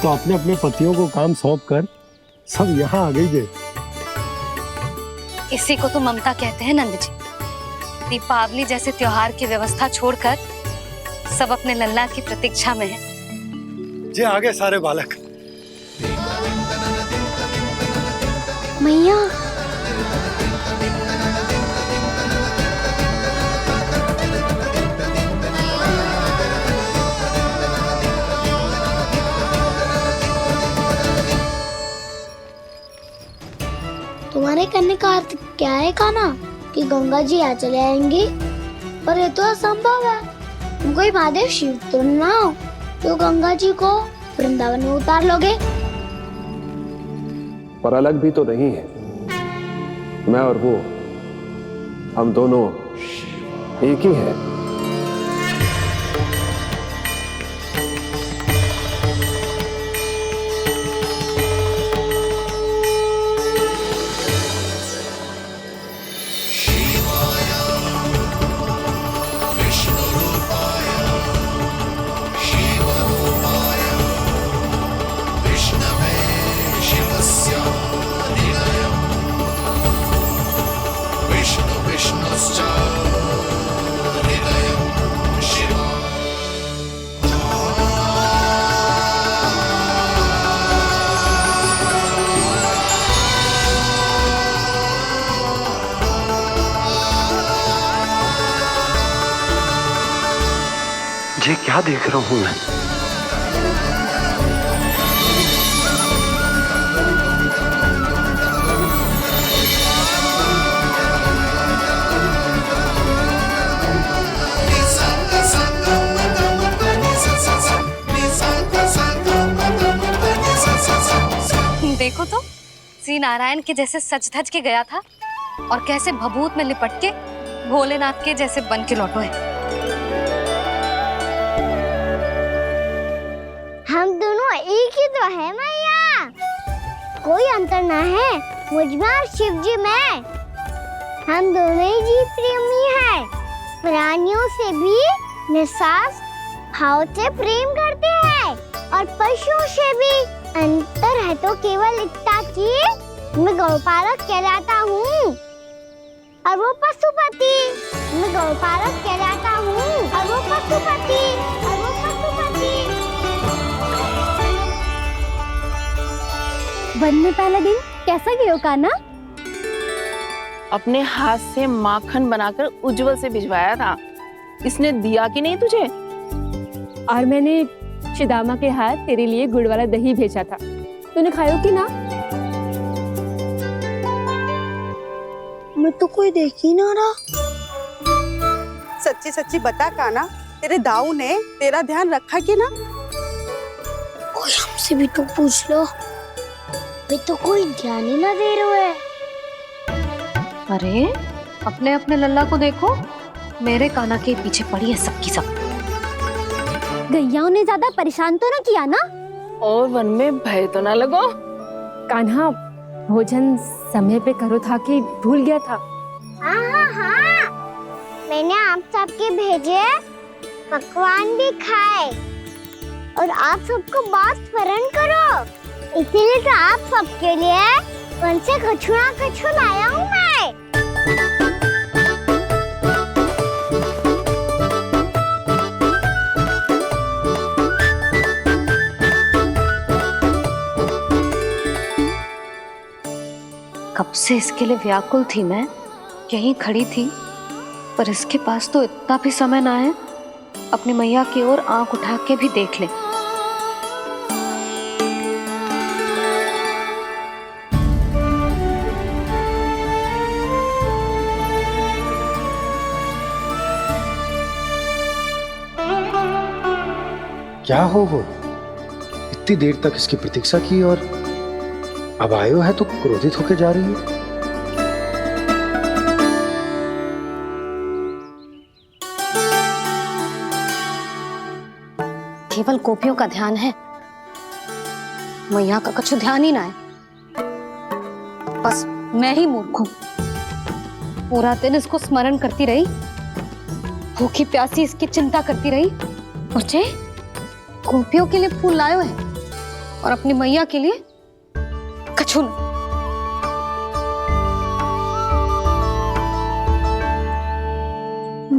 तो अपने अपने पतियों को काम सौंप कर सब यहाँ आ गई है। इसी को तो ममता कहते हैं नंद जी। दीपावली जैसे त्योहार की व्यवस्था छोड़कर सब अपने लल्ला की प्रतीक्षा में हैं। जे आगे सारे बालक। मैया, तुम्हारे कहने का अर्थ क्या है कान्हा? कि गंगा जी यहाँ चले आएंगी? पर ये तो असंभव है। तुम कोई महादेव शिव तो ना हो तो गंगा जी को वृंदावन में उतार लोगे? पर अलग भी तो नहीं है। मैं और वो, हम दोनों एक ही हैं। ये क्या देख रहा हूं मैं? देखो तो श्री नारायण के जैसे सच धज के गया था और कैसे भभूत में लिपट के भोलेनाथ के जैसे बन के लौटो है। हम दोनों एक ही तो है मैया, कोई अंतर ना है मुझ में और शिव जी में। हम दोनों ही जीव प्रेमी हैं, प्राणियों से भी निस्वार्थ भाव से प्रेम करते हैं और पशुओं से भी। अंतर है तो केवल इतना कि मैं गौपालक कहलाता हूँ और वो पशुपति। मैं गौपालक कहलाता हूँ और वो पशुपति। वन में पहला दिन कैसा गया कान्हा? अपने हाथ से माखन बनाकर उज्जवल से भिजवाया था। इसने दिया कि नहीं तुझे? और मैंने शिदामा के हाथ तेरे लिए गुड़ वाला दही भेजा था, तूने खाया कि ना? मैं तो कोई देख ही ना रहा। सच्ची सच्ची बता कान्हा, तेरे दाऊ ने तेरा ध्यान रखा कि ना? कोई हमसे भी तो पूछ लो, वे तो कोई ध्यान ही ना दे रहे हैं। अरे अपने अपने लल्ला को देखो, मेरे कान्हा के पीछे पड़ी है सबकी सब। गैयाओं ने ज्यादा परेशान तो ना किया ना? और वन में भय तो ना लगो? कान्हा भोजन समय पे करो था कि भूल गया था? हाँ, मैंने आप सबके भेजे पकवान भी खाए और आप सबको बात स्मरण करो, इसीलिए तो आप सबके लिए वन से कछु ना कछु लाया हूँ मैं। कब से इसके लिए व्याकुल थी मैं, यहीं खड़ी थी, पर इसके पास तो इतना भी समय ना है अपनी मैया की ओर आंख उठा के भी देख ले। क्या हो वो? इतनी देर तक इसकी प्रतीक्षा की और अब आयो है तो क्रोधित होकर जा रही है। केवल गोपियों का ध्यान है, मैया का कछु ध्यान ही ना है। बस मैं ही मूर्ख हूं, पूरा दिन इसको स्मरण करती रही, भूखी प्यासी इसकी चिंता करती रही, और जे गोपियों के लिए फूल लायो है और अपनी मैया के लिए कछु न।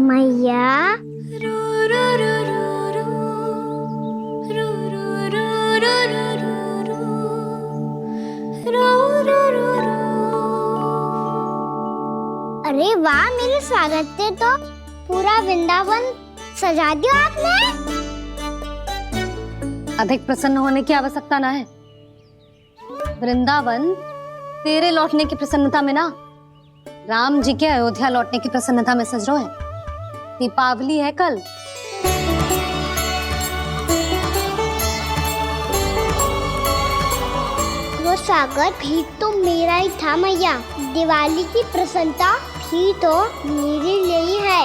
मैया अरे वाह, मेरे स्वागत से तो पूरा वृंदावन सजा दिया आपने। अधिक प्रसन्न होने की आवश्यकता ना है, वृंदावन तेरे लौटने की प्रसन्नता में ना, राम जी के अयोध्या लौटने की प्रसन्नता में सज रहो है। दीपावली है कल। वो स्वागत भी तो मेरा ही था मैया। दिवाली की प्रसन्नता भी तो मेरे लिए ही है।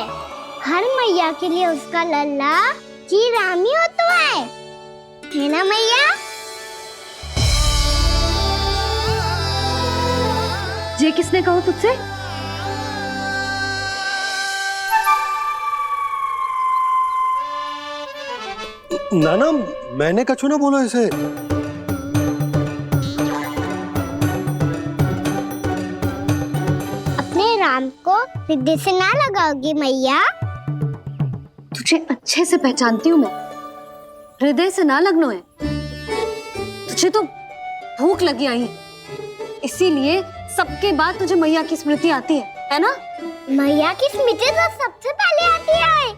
हर मैया के लिए उसका लल्ला जी रामी होता है ना मैया? ये किसने कहा तुझसे? नाना, मैंने कछु ना बोला इसे। अपने राम को हृदय से ना लगाओगी मैया? तुझे अच्छे से पहचानती हूँ मैं, हृदय से ना लगनो है। तुझे तो भूख लगी आई है, इसीलिए सबके बाद तुझे मैया की स्मृति आती है ना? मैया की स्मृति तो सबसे पहले आती है।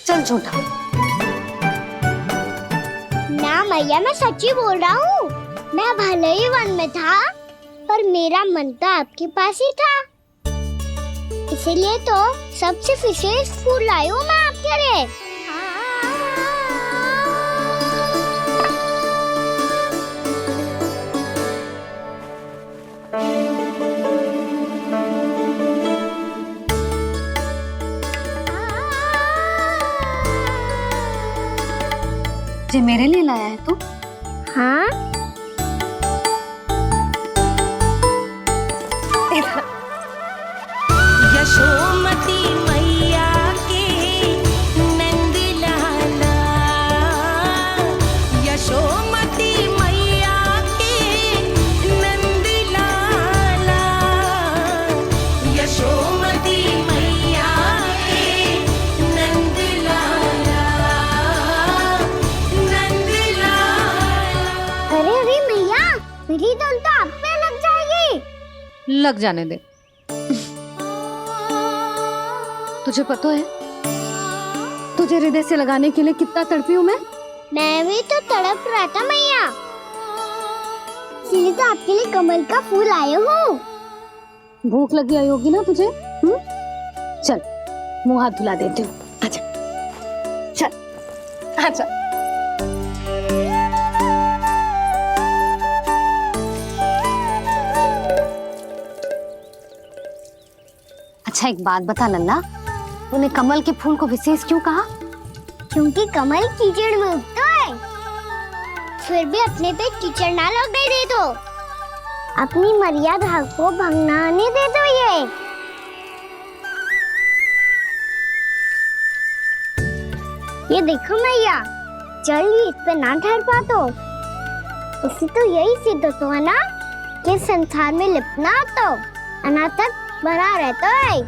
चल झूठा। ना मैया, मैं सच्ची बोल रहा हूँ। मैं भले ही वन में था, पर मेरा मन तो आपके पास ही था। इसीलिए तो सबसे विशेष फूल लाई हूँ मैं आपके लिए। ये मेरे लिए लाया है तू? हाँ। यशोमती मैया के नंद लाला, यशोमती मैया के नंद लाला, यशोमती मैया के नंद लाला, नंद लाला। अरे अरे मैया, मेरी धुन तो आप पे लग जाएगी। लग जाने दे। तुझे पता है तुझे हृदय से लगाने के लिए कितना तड़पी हूँ मैं? मैं भी तो तड़प रहा था मैया, इसलिए तो आपके लिए कमल का फूल आए हूँ। भूख लगी आई होगी ना तुझे? चल मुंह हाथ धुला देती हूँ। आजा चल आजा। अच्छा एक बात बता लल्ला, तूने कमल के फूल को विशेष क्यों कहा? क्योंकि कमल कीचड़ में उगता है, फिर भी अपने पे कीचड़ ना लगने दे दो। अपनी मर्यादा को भंग ना आने दे दो। ये देखो मैया, जल ही इस पे ना ठहर पा तो इसी तो यही सिद्ध होता है ना कि संसार में लिपना तो अनाथक बना रहता है।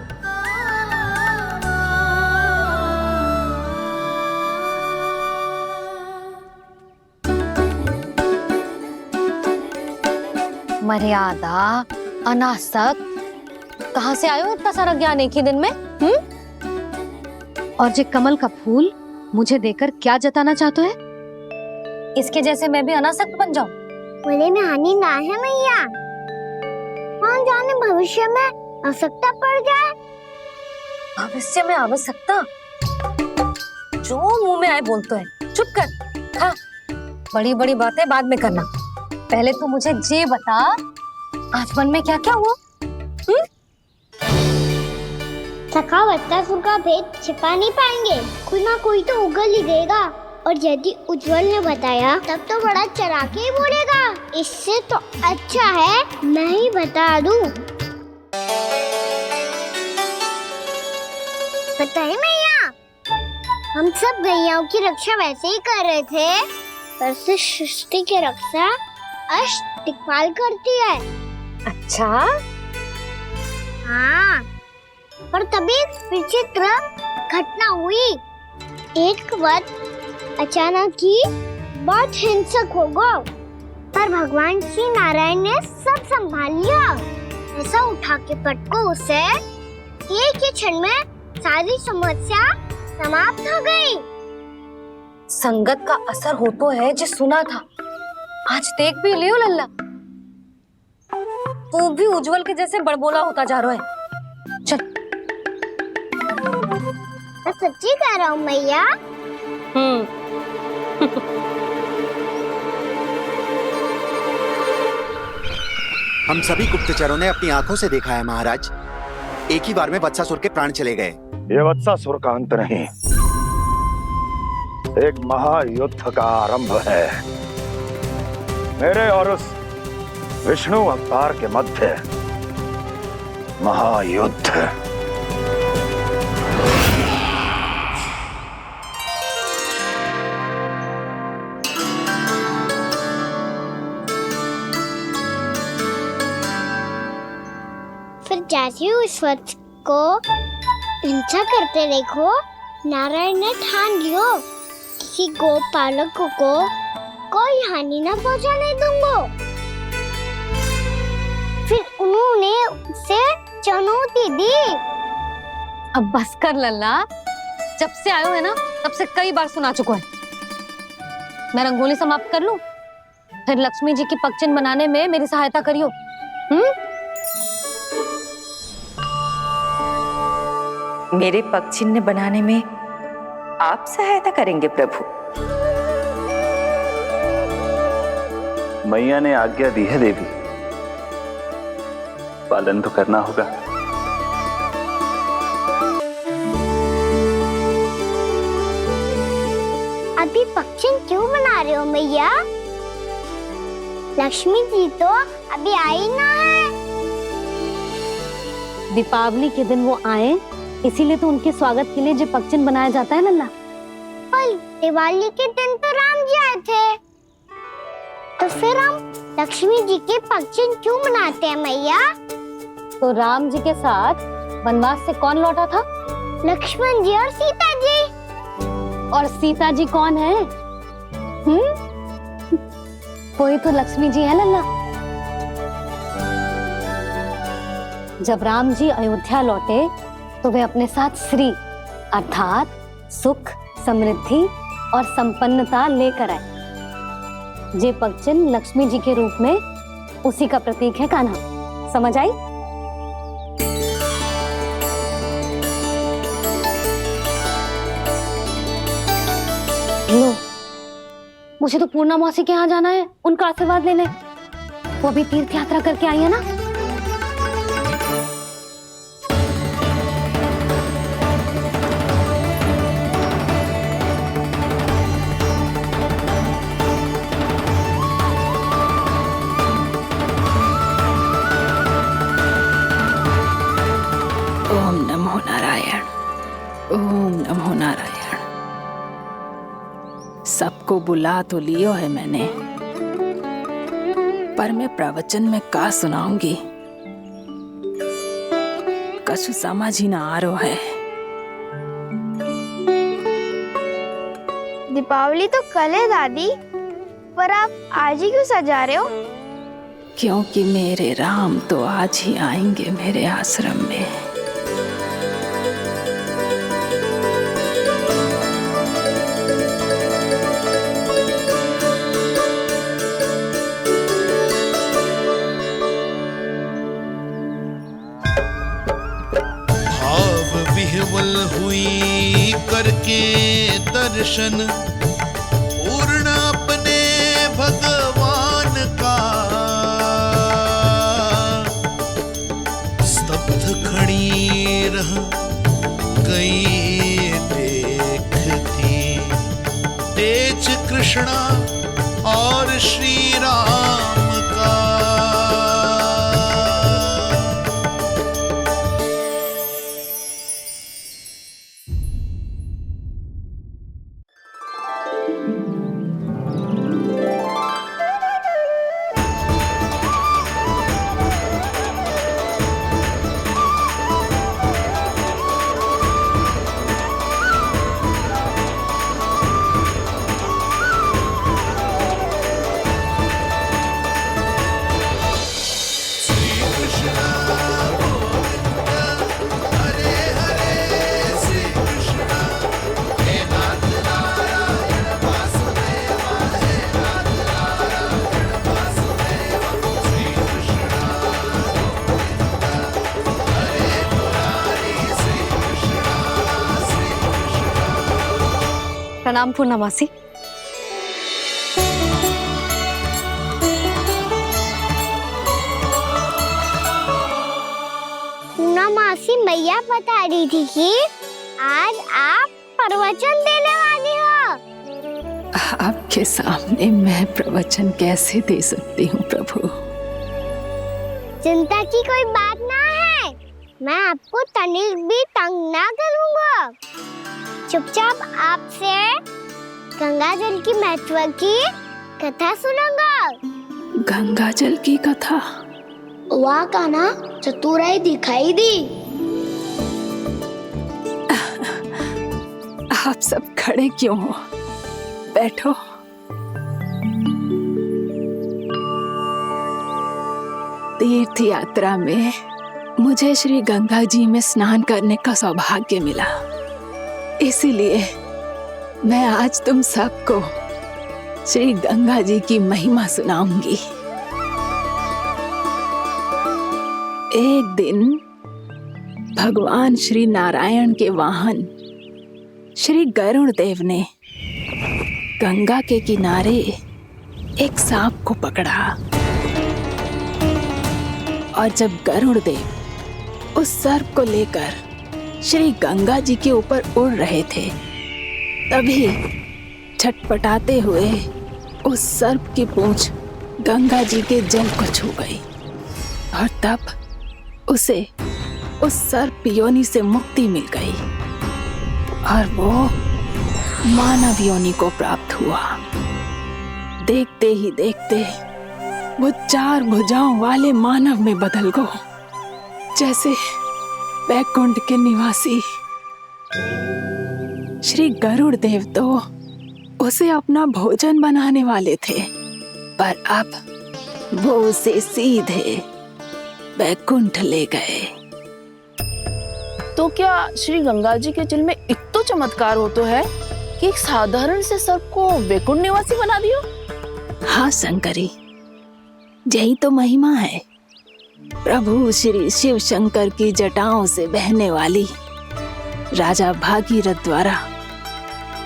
मर्यादा, अनासक, कहाँ से आयो इतना सारा ज्ञान एक ही दिन में? और ये कमल का फूल मुझे देकर क्या जताना चाहते है? इसके जैसे मैं भी अनासक्त बन जाऊं? बोले में हानि ना है मैया, कौन जाने भविष्य में आवश्यकता पड़ जाए। भविष्य में आवश्यकता? जो मुंह में आए बोलते हैं, चुप कर। हाँ, बड़ी बड़ी बातें बाद में करना, पहले तू मुझे ये बता आज मन में क्या क्या हुआ? सखावत्तासुर का भेद छिपा नहीं पाएंगे, कोई ना कोई तो उगल ही देगा। और यदि उज्जवल ने बताया तब तो बड़ा चला के ही बोलेगा। इससे तो अच्छा है मैं ही बता दूं। बताइए मैया, हम सब गैयाओं की रक्षा वैसे ही कर रहे थे, पर से सृष्टि की रक्षा अष्ट दिक्पाल करती है। अच्छा? हाँ, पर तभी विचित्र घटना हुई। एक वक्त अचानक ही बहुत हिंसक हो गया, पर भगवान श्री नारायण ने सब संभाल लिया। ऐसा उठा के पटको उसे, एक ही क्षण में सारी समस्या समाप्त हो गई। संगत का असर हो तो है जो सुना था, आज देख भी लियो लल्ला, तू भी उज्जवल के जैसे बड़बोला होता जा रहा है। चल। मैं सच्ची कह रहा हूँ मैया। हम सभी गुप्तचरों ने अपनी आंखों से देखा है महाराज। एक ही बार में वत्सासुर के प्राण चले गए। ये वत्सासुर का अंत नहीं, एक महायुद्ध का आरंभ है। मेरे और उस विष्णु अवतार के मध्य महायुद्ध। फिर जैसे ही उस वत्स को हिंसा करते देखो, नारायण ने ठान लियो किसी गोपालक को कोई हानि न पहुंचाने दूंगा। फिर उन्होंने उसे चुनौती दी। अब बस कर लल्ला, जब से आयो है ना तब से कई बार सुना चुका है। मैं रंगोली समाप्त कर लूं, फिर लक्ष्मी जी की पगचिन बनाने में मेरी सहायता करियो। मेरे पगचिन्ह बनाने में आप सहायता करेंगे प्रभु? मैया ने आज्ञा दी है देवी, पालन तो करना होगा। अभी पगचिन क्यों बना रहे हो मैया? लक्ष्मी जी तो अभी आई ना है। दीपावली के दिन वो आए, इसीलिए तो उनके स्वागत के लिए जो पगचिन बनाया जाता है लल्ला। पर दिवाली के दिन तो राम जी आए थे, तो फिर हम लक्ष्मी जी के पगचिन क्यों बनाते हैं मैया? तो राम जी के साथ वनवास से कौन लौटा था? लक्ष्मण जी और सीता जी। और सीता जी कौन है? वही तो लक्ष्मी जी है लल्ला। जब राम जी अयोध्या लौटे तो वे अपने साथ श्री अर्थात सुख, समृद्धि और संपन्नता लेकर आए। जे पगचिन लक्ष्मी जी के रूप में उसी का प्रतीक है कान्हा। समझ आई? लो, मुझे तो पूर्णा मौसी के यहाँ जाना है, उनका आशीर्वाद लेने। वो भी तीर्थ यात्रा करके आई है ना। ओम नमो नारायण, ओम नमो नारायण। सबको बुला तो लियो है मैंने, पर मैं प्रवचन में का सुनाऊंगी, कछु समझ ही ना आ रहा है। दीपावली तो कल है दादी, पर आप आज ही क्यों सजा रहे हो? क्योंकि मेरे राम तो आज ही आएंगे मेरे आश्रम में। विह्वल हुई करके दर्शन, पूर्ण अपने भगवान का, स्तब्ध खड़ी रह गई देखती तेज कृष्णा और श्री राम का। प्रणाम पूर्णा मौसी। मैया बता रही थी कि आज आप प्रवचन देने वाली हो। आपके सामने मैं प्रवचन कैसे दे सकती हूँ प्रभु? चिंता की कोई बात ना है, मैं आपको तनिक भी तंग ना करूँगा। चुपचाप आपसे गंगा जल की महत्व की कथा सुनूंगा। गंगा जल की कथा? वाह कान्हा, चतुराई दिखाई दी। आप सब खड़े क्यों हो? बैठो। तीर्थ यात्रा में मुझे श्री गंगा जी में स्नान करने का सौभाग्य मिला, इसीलिए मैं आज तुम सबको श्री गंगा जी की महिमा सुनाऊंगी। एक दिन भगवान श्री नारायण के वाहन श्री गरुड़ देव ने गंगा के किनारे एक सांप को पकड़ा, और जब गरुड़ देव उस सर्प को लेकर श्री गंगा जी के ऊपर उड़ रहे थे, तभी छटपटाते हुए उस सर्प की पूंछ गंगा जी के जल को छू गई, और तब उसे उस सर्प योनि से मुक्ति मिल गई और वो मानव योनि को प्राप्त हुआ। देखते ही देखते वो 4 भुजाओं वाले मानव में बदल गो, जैसे वैकुंठ के निवासी। श्री गरुड़ देव तो उसे अपना भोजन बनाने वाले थे, पर अब वो उसे सीधे वैकुंठ ले गए। तो क्या श्री गंगा जी के जल में इतना चमत्कार हो तो है कि एक साधारण से सर्प को वैकुंठ निवासी बना दियो? हाँ शंकरी, यही तो महिमा है। प्रभु श्री शिव शंकर की जटाओं से बहने वाली राजा भागीरथ द्वारा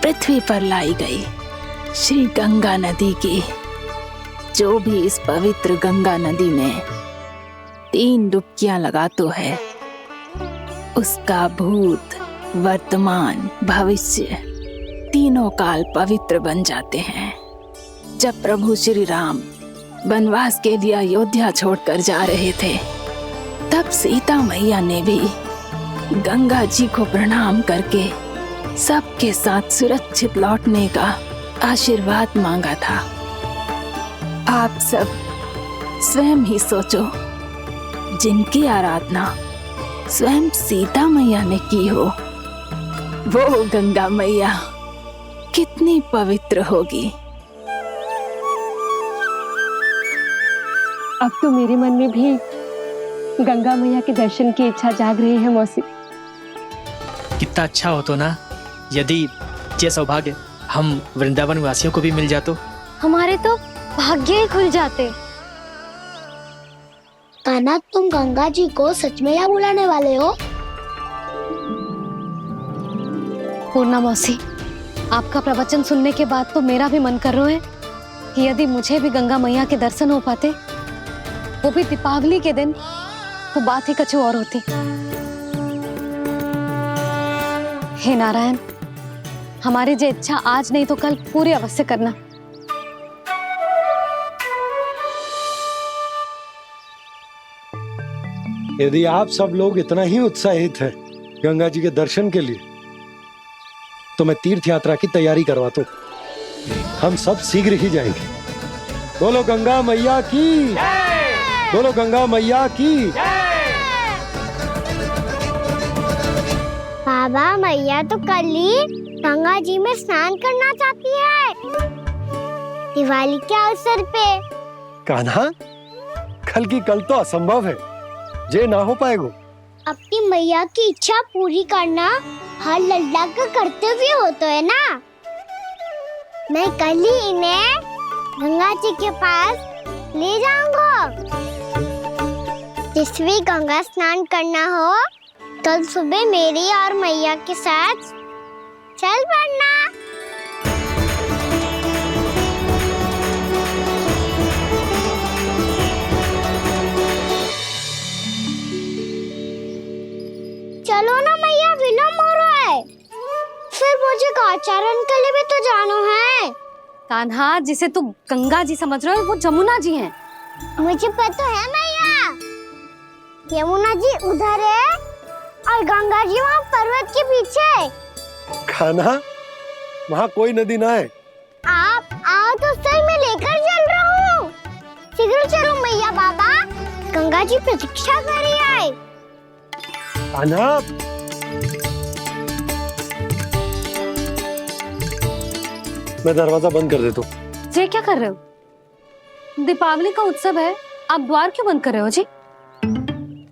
पृथ्वी पर लाई गई श्री गंगा नदी की, जो भी इस पवित्र गंगा नदी में 3 डुबकियां लगातो है, उसका भूत, वर्तमान, भविष्य तीनों काल पवित्र बन जाते हैं। जब प्रभु श्री राम वनवास के लिए अयोध्या छोड़कर जा रहे थे, तब सीता मैया ने भी गंगा जी को प्रणाम करके सबके साथ सुरक्षित लौटने का आशीर्वाद मांगा था। आप सब स्वयं ही सोचो, जिनकी आराधना स्वयं सीता मैया ने की हो, वो गंगा मैया कितनी पवित्र होगी। अब तो मेरे मन में भी गंगा मैया के दर्शन की इच्छा जाग रही है मौसी। कितना अच्छा हो तो ना यदि ये सौभाग्य हम वृंदावन वासियों को भी मिल जातो। हमारे तो भाग्य ही खुल जाते। कान्हा, तुम गंगा जी को सच में यहाँ बुलाने वाले हो? पूर्णा मौसी, आपका प्रवचन सुनने के बाद तो मेरा भी मन कर रहा है कि यदि मुझे भी गंगा मैया के दर्शन हो पाते, वो भी दीपावली के दिन, तो बात ही कुछ और होती। हे नारायण, हमारी जो इच्छा आज नहीं तो कल पूरी अवश्य करना। यदि आप सब लोग इतना ही उत्साहित हैं गंगा जी के दर्शन के लिए, तो मैं तीर्थ यात्रा की तैयारी करवाता हूँ। हम सब शीघ्र ही जाएंगे। बोलो गंगा मैया की, बोलो गंगा मैया की। बाबा, मैया तो कल ही गंगा जी में स्नान करना चाहती है, दिवाली के अवसर पे। कान्हा, कल की कल तो असंभव है, ये ना हो पाएगा। अपनी मैया की इच्छा पूरी करना हर लल्ला का कर्तव्य होता है ना। मैं कल ही इन्हें गंगा जी के पास ले जाऊंगा। जिस भी गंगा स्नान करना हो, कल सुबह मेरी और मैया के साथ चल पड़ना। कान्हा, जिसे तू गंगा जी समझ रहे हो वो जमुना जी हैं। मुझे पता है मैया, यमुना जी उधर है और गंगा जी वहाँ पर्वत के पीछे। कान्हा, वहाँ कोई नदी ना है। आप आओ तो सही, मैं लेकर चल रहा हूँ। शीघ्र चलो मैया बाबा, गंगा जी प्रतीक्षा कर रही है। कान्हा, मैं दरवाजा बंद कर देता हूँ। ये क्या कर रहे हो? दीपावली का उत्सव है, आप द्वार क्यों बंद कर रहे हो जी?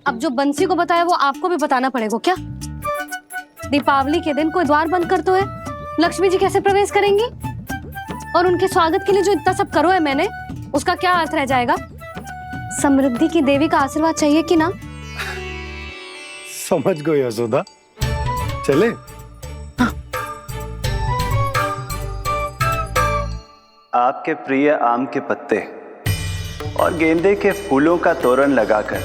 अब जो बंसी को बताया वो आपको भी बताना पड़ेगा क्या? दीपावली के दिन कोई द्वार बंद कर तो है, लक्ष्मी जी कैसे प्रवेश करेंगी? और उनके स्वागत के लिए जो इतना सब करो है मैंने, उसका क्या अर्थ रह जाएगा? समृद्धि की देवी का आशीर्वाद चाहिए कि ना? समझ गई यशोदा, चले। आपके प्रिय आम के पत्ते और गेंदे के फूलों का तोरण लगाकर,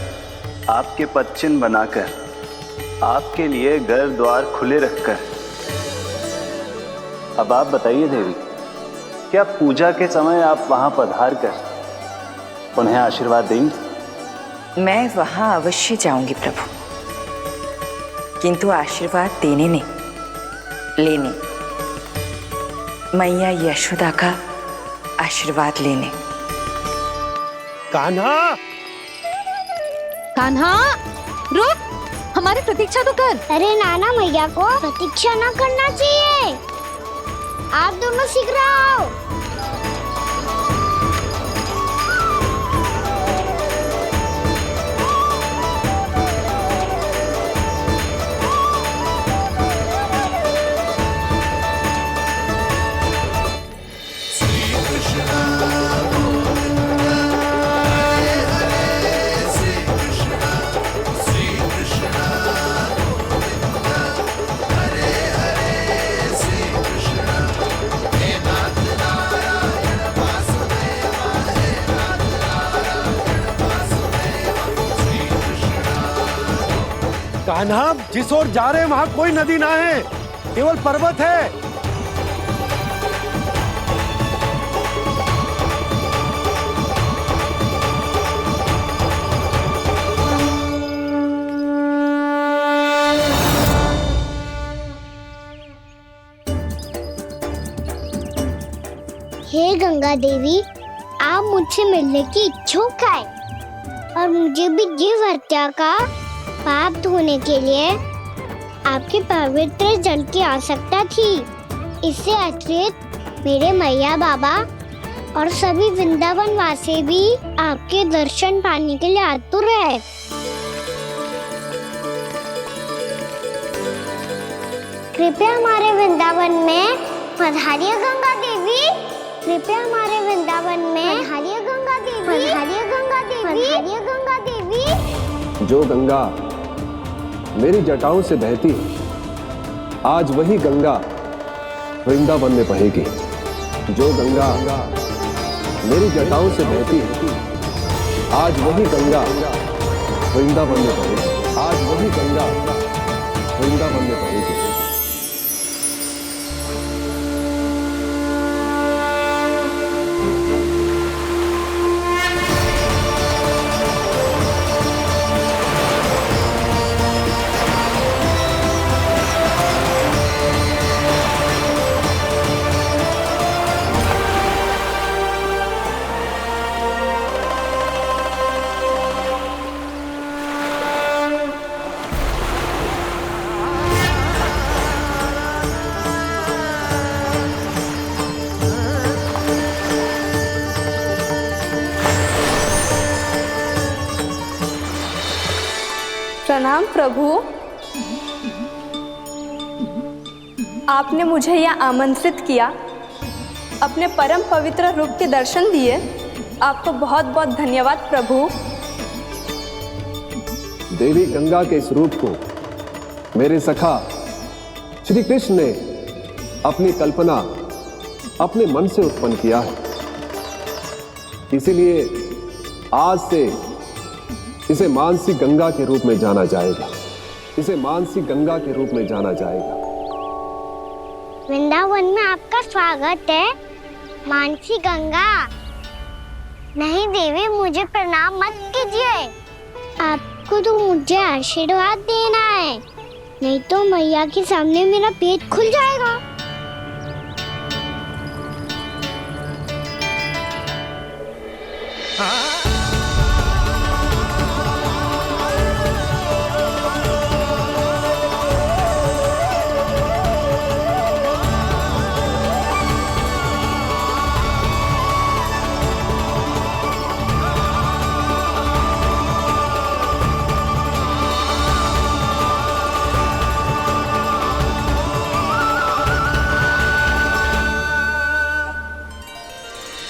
आपके पदचिन्ह बनाकर, आपके लिए घर द्वार खुले रखकर, अब आप बताइए देवी, क्या पूजा के समय आप वहां पधार कर उन्हें आशीर्वाद देंगी? मैं वहां अवश्य जाऊंगी प्रभु, किंतु आशीर्वाद देने नहीं, लेने, मैया यशोदा का आशीर्वाद लेने। कान्हा, कान्हा, रुक, हमारी प्रतीक्षा तो कर। अरे नाना, मैया को प्रतीक्षा ना करना चाहिए, आप दोनों शीघ्र आओ। कान्हा, जिस ओर जा रहे हैं वहाँ कोई नदी ना है, केवल पर्वत है। हे गंगा देवी, आप मुझसे मिलने की इच्छुक है और मुझे भी जीव हत्या का पाप धोने के लिए आपके पवित्र जल की आवश्यकता थी। इससे अतिरिक्त मेरे मैया बाबा और सभी वृंदावन वासी भी आपके दर्शन पाने के लिए आतुर है। कृपया हमारे वृंदावन में पधारिए गंगा देवी, कृपया हमारे वृंदावन में पधारिए गंगा देवी, पधारिए गंगा देवी, पधारिए गंगा देवी। जो गंगा मेरी जटाओं से बहती है, आज वही गंगा वृंदावन में बहेगी। जो गंगा मेरी जटाओं से बहती है, आज वही गंगा वृंदावन में बहेगी। आज वही गंगा वृंदावन में बहेगी। प्रणाम प्रभु, आपने मुझे यह आमंत्रित किया, अपने परम पवित्र रूप के दर्शन दिए, आपको बहुत बहुत धन्यवाद प्रभु। देवी गंगा के इस रूप को मेरे सखा श्री कृष्ण ने अपनी कल्पना अपने मन से उत्पन्न किया है, इसीलिए आज से इसे मानसी गंगा के रूप में जाना जाएगा। इसे मानसी गंगा के रूप में जाना जाएगा। वृंदावन में आपका स्वागत है, मानसी गंगा। नहीं देवी, मुझे प्रणाम मत कीजिए। आपको तो मुझे आशीर्वाद देना है, नहीं तो मैया के सामने मेरा पेट खुल जाएगा।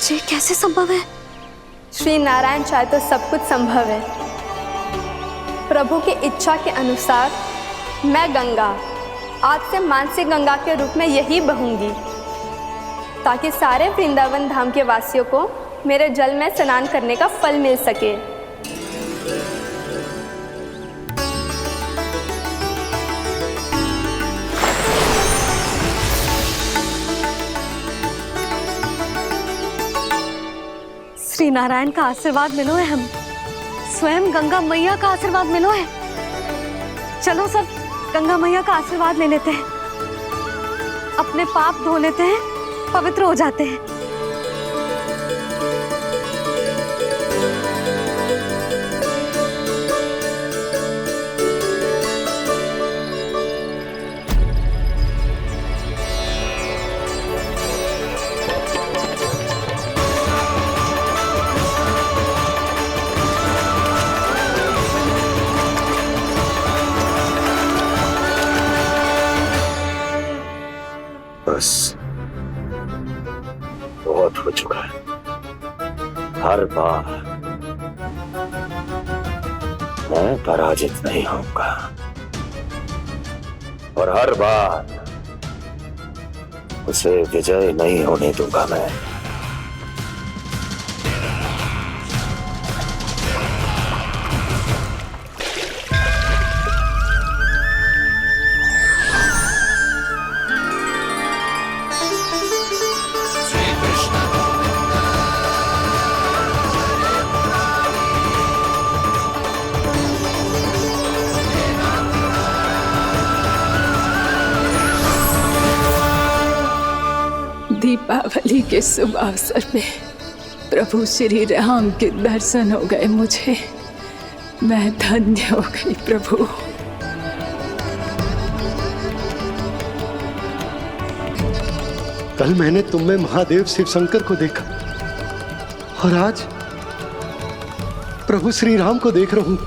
ये कैसे संभव है? श्री नारायण चाहे तो सब कुछ संभव है। प्रभु की इच्छा के अनुसार मैं गंगा आज से मानसी गंगा के रूप में यही बहूंगी, ताकि सारे वृंदावन धाम के वासियों को मेरे जल में स्नान करने का फल मिल सके। श्री नारायण का आशीर्वाद मिलो है, हम स्वयं गंगा मैया का आशीर्वाद मिलो है। चलो सब गंगा मैया का आशीर्वाद ले लेते हैं, अपने पाप धो लेते हैं, पवित्र हो जाते हैं। बस बहुत हो चुका है। हर बार मैं पराजित नहीं होऊंगा और हर बार उसे विजय नहीं होने दूंगा मैं। दीपावली के शुभ अवसर पे प्रभु श्री राम के दर्शन हो गए मुझे। मैं धन्य हो गई प्रभु। कल मैंने तुम में महादेव शिव शंकर को देखा और आज प्रभु श्री राम को देख रहा हूं।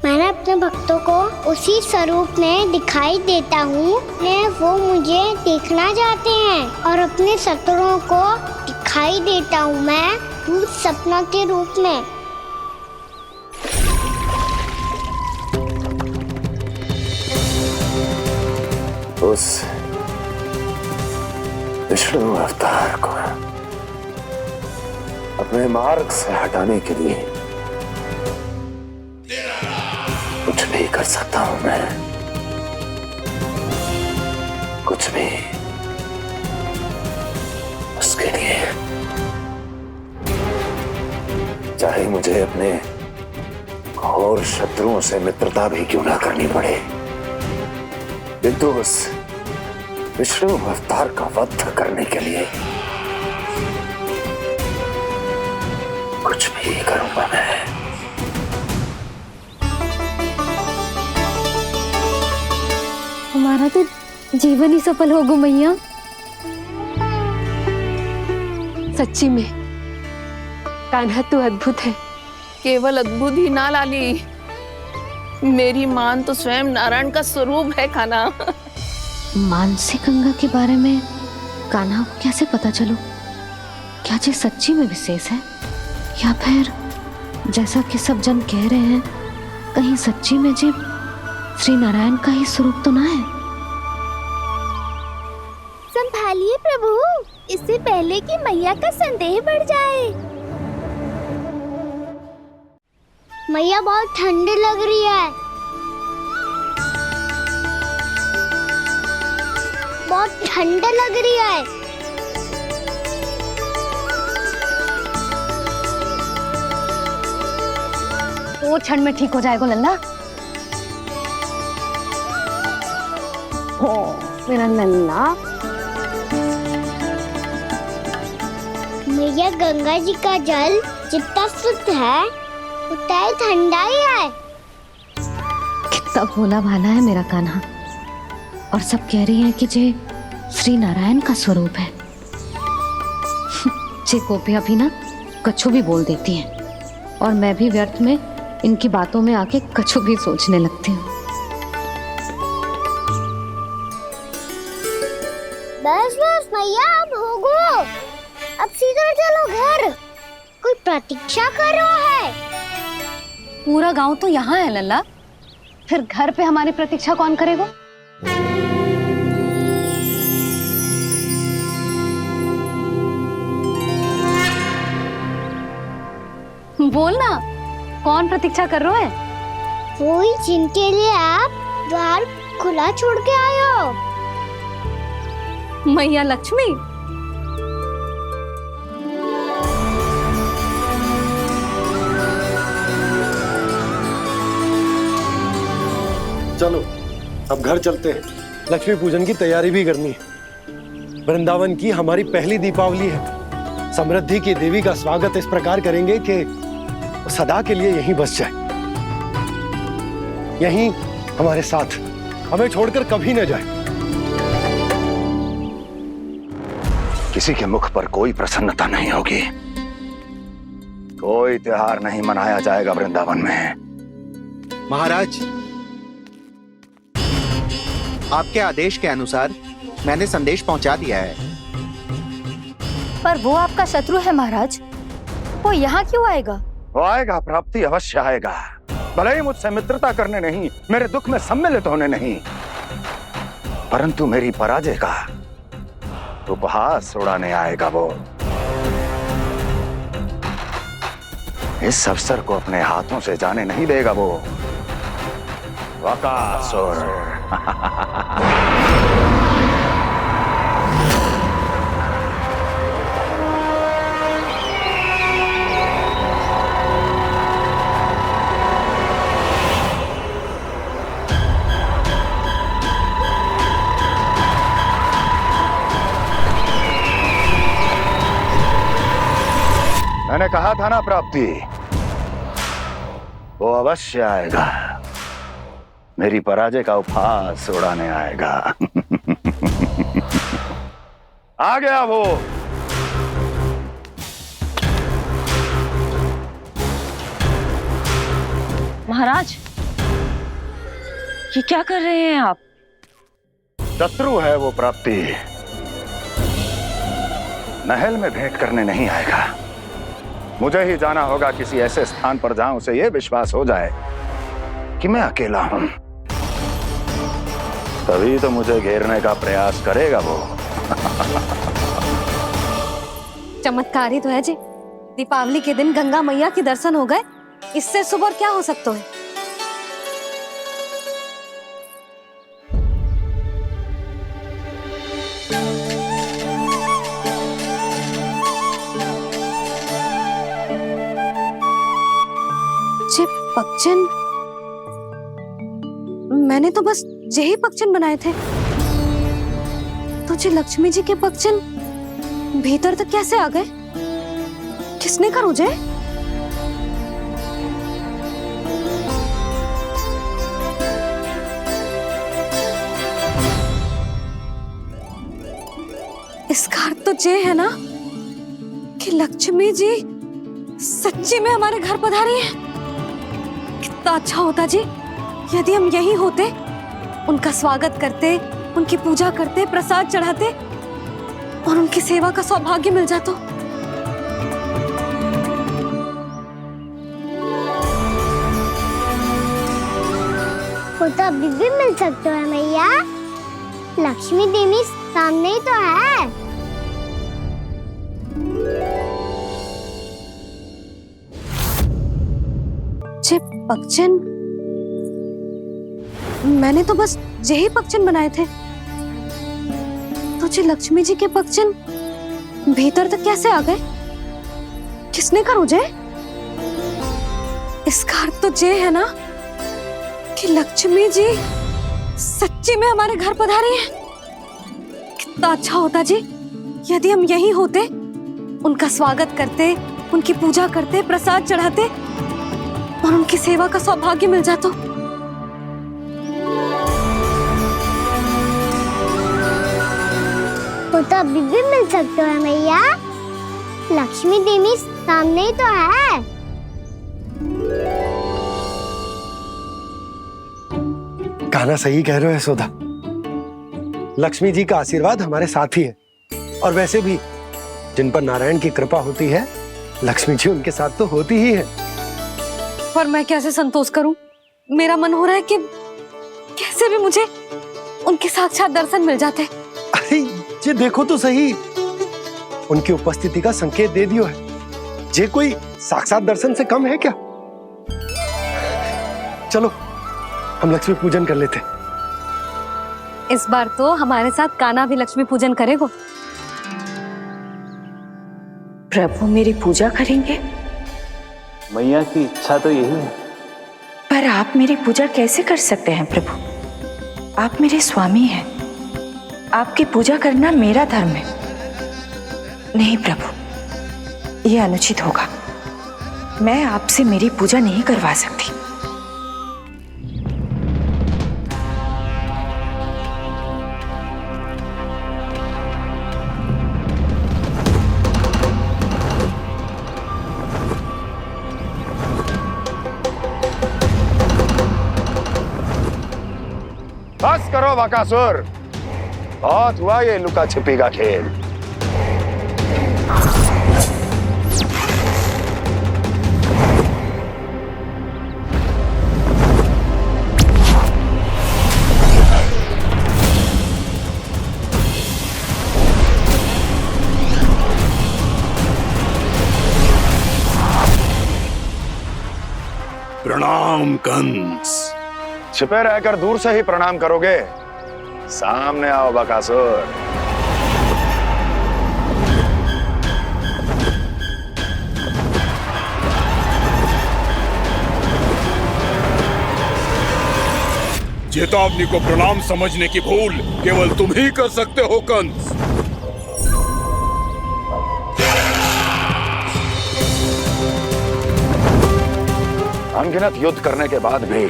मैंने अपने भक्तों को उसी स्वरूप में दिखाई देता हूँ, वो मुझे देखना चाहते हैं और अपने शत्रुओं को दिखाई देता हूँ मैं भूत सपना के रूप में। उस विष्णु अवतार को अपने मार्ग से हटाने के लिए कुछ भी कर सकता हूं मैं, कुछ भी। उसके लिए चाहे मुझे अपने घोर शत्रुओं से मित्रता भी क्यों ना करनी पड़े, किंतु उस विष्णु अवतार का वध करने के लिए कुछ भी करूंगा मैं। हमारा तो जीवन ही सफल होगा मैया। सच्ची में कान्हा तू अद्भुत है। केवल अद्भुत ही ना लाली, मेरी मान तो स्वयं नारायण का स्वरूप है कान्हा। मानसी गंगा के बारे में कान्हा को कैसे पता चलो? क्या ये सच्ची में विशेष है या फिर जैसा कि सब जन कह रहे हैं, कहीं सच्ची में जी श्री नारायण का ही स्वरूप तो ना है? संभालिए प्रभु, इससे पहले कि मैया का संदेह बढ़ जाए। मैया बहुत ठंडी लग रही है, बहुत ठंडा लग रही है। दो क्षण में ठीक हो जाएगा लल्ला। ओ मेरा लल्ला। मैया गंगा जी का जल जितना शुद्ध है उतना ही ठंडा ही है। कितना भोला भाला है मेरा कान्हा। और सब कह रही हैं कि ये श्री नारायण का स्वरूप है। जे गोपियां भी ना कछु भी बोल देती हैं और मैं भी व्यर्थ में इनकी बातों में आके कछु भी सोचने लगती हूँ। बस बस मैया अब हो गो। अब सीधा चलो घर। कोई प्रतीक्षा कर रहा है। पूरा गांव तो यहाँ है लल्ला, फिर घर पे हमारी प्रतीक्षा कौन करेगा? बोल ना, कौन प्रतीक्षा कर रहे हैं? वही जिनके लिए आप द्वार खुला छोड़ के आए हो। मैया लक्ष्मी। चलो अब घर चलते हैं। लक्ष्मी पूजन की तैयारी भी करनी है। वृंदावन की हमारी पहली दीपावली है। समृद्धि की देवी का स्वागत इस प्रकार करेंगे कि सदा के लिए यहीं बस जाए, यहीं हमारे साथ, हमें छोड़कर कभी न जाए। किसी के मुख पर कोई प्रसन्नता नहीं होगी। कोई त्योहार नहीं मनाया जाएगा वृंदावन में। महाराज, आपके आदेश के अनुसार मैंने संदेश पहुंचा दिया है। पर वो आपका शत्रु है महाराज, वो यहाँ क्यों आएगा? वो आएगा, प्राप्ति अवश्य आएगा। भले ही मुझसे मित्रता करने नहीं, मेरे दुख में सम्मिलित होने नहीं, परंतु मेरी पराजय का उपहास उड़ाने आएगा वो। इस अवसर को अपने हाथों से जाने नहीं देगा वो। वकासुर। मैंने कहा था ना प्राप्ति, वो अवश्य आएगा। मेरी पराजय का उपहास उड़ाने आएगा। आ गया वो। महाराज, ये क्या कर रहे हैं आप? शत्रु है वो प्राप्ति। महल में भेंट करने नहीं आएगा। मुझे ही जाना होगा किसी ऐसे स्थान पर जहां उसे यह विश्वास हो जाए कि मैं अकेला हूं। तभी तो मुझे घेरने का प्रयास करेगा वो। चमत्कार ही तो है जी। दीपावली के दिन गंगा मैया के दर्शन हो गए, इससे शुभ और क्या हो सकता है? पक्षन, मैंने तो बस यही पक्षन बनाए थे। तुझे लक्ष्मी जी के पक्षन भीतर तक कैसे आ गए? किसने कहा मुझे? इसका अर्थ तो ये है ना कि लक्ष्मी जी सच्ची में हमारे घर पधारी है। कितना अच्छा होता जी यदि हम यही होते, उनका स्वागत करते, उनकी पूजा करते, प्रसाद चढ़ाते और उनकी सेवा का सौभाग्य मिल जाता। वो तो अभी भी मिल सकते हैं मैया। लक्ष्मी देवी सामने ही तो है। पक्षन, मैंने तो बस यही पक्षन बनाए थे। तुझे लक्ष्मी जी के पक्षन भीतर तक कैसे आ गए? किसने कहा मुझे? इसका अर्थ तो ये है ना कि लक्ष्मी जी सच्ची में हमारे घर पधारी है। कितना अच्छा होता जी यदि हम यहीं होते, उनका स्वागत करते, उनकी पूजा करते, प्रसाद चढ़ाते और उनकी सेवा का सौभाग्य मिल जाता। वो तो अभी भी मिल सकते हैं मैया। लक्ष्मी देवी सामने ही तो है। कान्हा सही कह रहे हो यशोदा। लक्ष्मी जी का आशीर्वाद हमारे साथ ही है, और वैसे भी जिन पर नारायण की कृपा होती है, लक्ष्मी जी उनके साथ तो होती ही है। पर मैं कैसे संतोष करूं? मेरा मन हो रहा है कि कैसे भी मुझे उनके साक्षात दर्शन मिल जाते। अरे ये देखो तो सही, उनकी उपस्थिति का संकेत दे दियो है। ये कोई साक्षात दर्शन से कम है क्या? चलो हम लक्ष्मी पूजन कर लेते। इस बार तो हमारे साथ कान्हा भी लक्ष्मी पूजन करेगा। प्रभु मेरी पूजा करेंगे? मैया की इच्छा तो यही है। पर आप मेरी पूजा कैसे कर सकते हैं प्रभु? आप मेरे स्वामी हैं। आपकी पूजा करना मेरा धर्म है। नहीं प्रभु, यह अनुचित होगा। मैं आपसे मेरी पूजा नहीं करवा सकती। बस करो बकासुर, बहुत हुआ ये लुका छिपी का खेल। प्रणाम कंस। छिपे रहकर दूर से ही प्रणाम करोगे? सामने आओ बकासुर। चेतावनी को प्रणाम समझने की भूल केवल तुम ही कर सकते हो कंस। अनगिनत युद्ध करने के बाद भी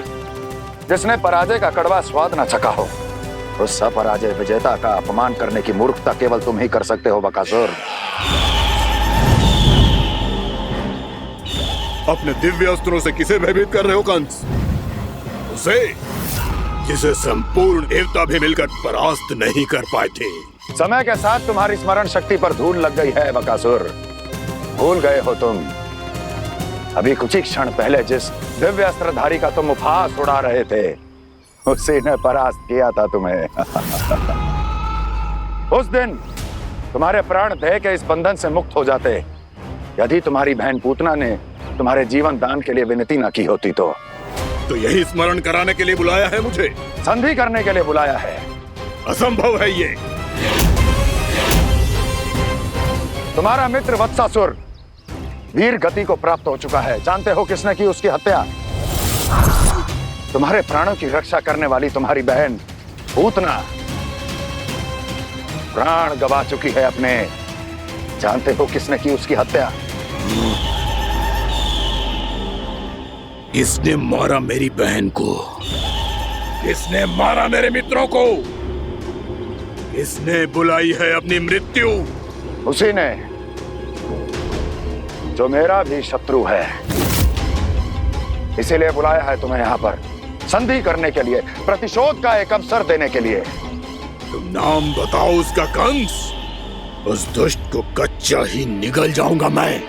जिसने पराजय का कड़वा स्वाद न चखा हो, उस अपराजय विजेता का अपमान करने की मूर्खता केवल तुम ही कर सकते हो बकासुर। अपने दिव्य अस्त्रों से किसे भयभीत कर रहे हो कंस? उसे जिसे संपूर्ण देवता भी मिलकर परास्त नहीं कर पाए थे। समय के साथ तुम्हारी स्मरण शक्ति पर धूल लग गई है बकासुर। भूल गए हो तुम अभी कुछ ही क्षण पहले जिस दिव्य अस्त्रधारी का तुम उपहास उड़ा रहे थे, उसी ने परास्त किया था तुम्हें। उस दिन तुम्हारे प्राण देह के इस बंधन से मुक्त हो जाते यदि तुम्हारी बहन पूतना ने तुम्हारे जीवन दान के लिए विनती न की होती तो यही स्मरण कराने के लिए बुलाया है मुझे? संधि करने के लिए बुलाया है। असंभव है ये। तुम्हारा मित्र वत्सासुर वीर गति को प्राप्त हो चुका है। जानते हो किसने की उसकी हत्या? तुम्हारे प्राणों की रक्षा करने वाली तुम्हारी बहन पूतना प्राण गवा चुकी है अपने। जानते हो किसने की उसकी हत्या? किसने मारा मेरी बहन को? किसने मारा मेरे मित्रों को? किसने बुलाई है अपनी मृत्यु? उसी ने जो मेरा भी शत्रु है। इसीलिए बुलाया है तुम्हें यहाँ पर संधि करने के लिए, प्रतिशोध का एक अवसर देने के लिए। तुम नाम बताओ उसका कंस। उस दुष्ट को कच्चा ही निगल जाऊंगा मैं।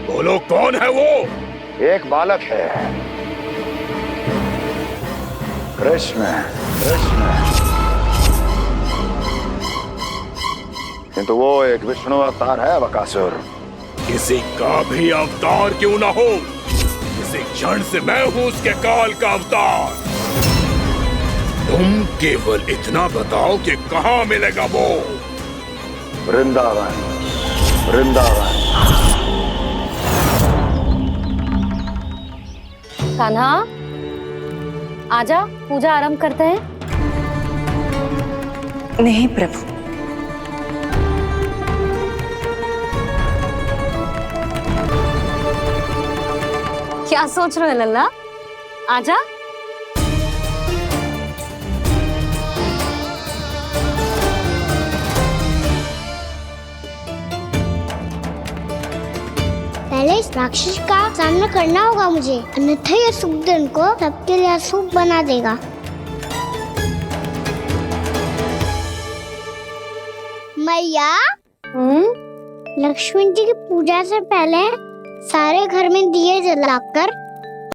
बोलो कौन है वो? एक बालक है, कृष्ण। किंतु वो एक विष्णु अवतार है बकासुर। किसी का भी अवतार क्यों ना हो, किसी क्षण से मैं हूं उसके काल का अवतार। तुम केवल इतना बताओ कि कहां मिलेगा वो? वृंदावन। कान्हा, आजा पूजा आरंभ करते हैं। नहीं प्रभु, क्या सोच रहे हो लल्ला? आजा। पहले इस राक्षस का सामना करना होगा मुझे, अन्यथा ये सुखदन को सबके लिए अशुभ बना देगा। मैया, लक्ष्मी जी की पूजा से पहले सारे घर में दिए जलाकर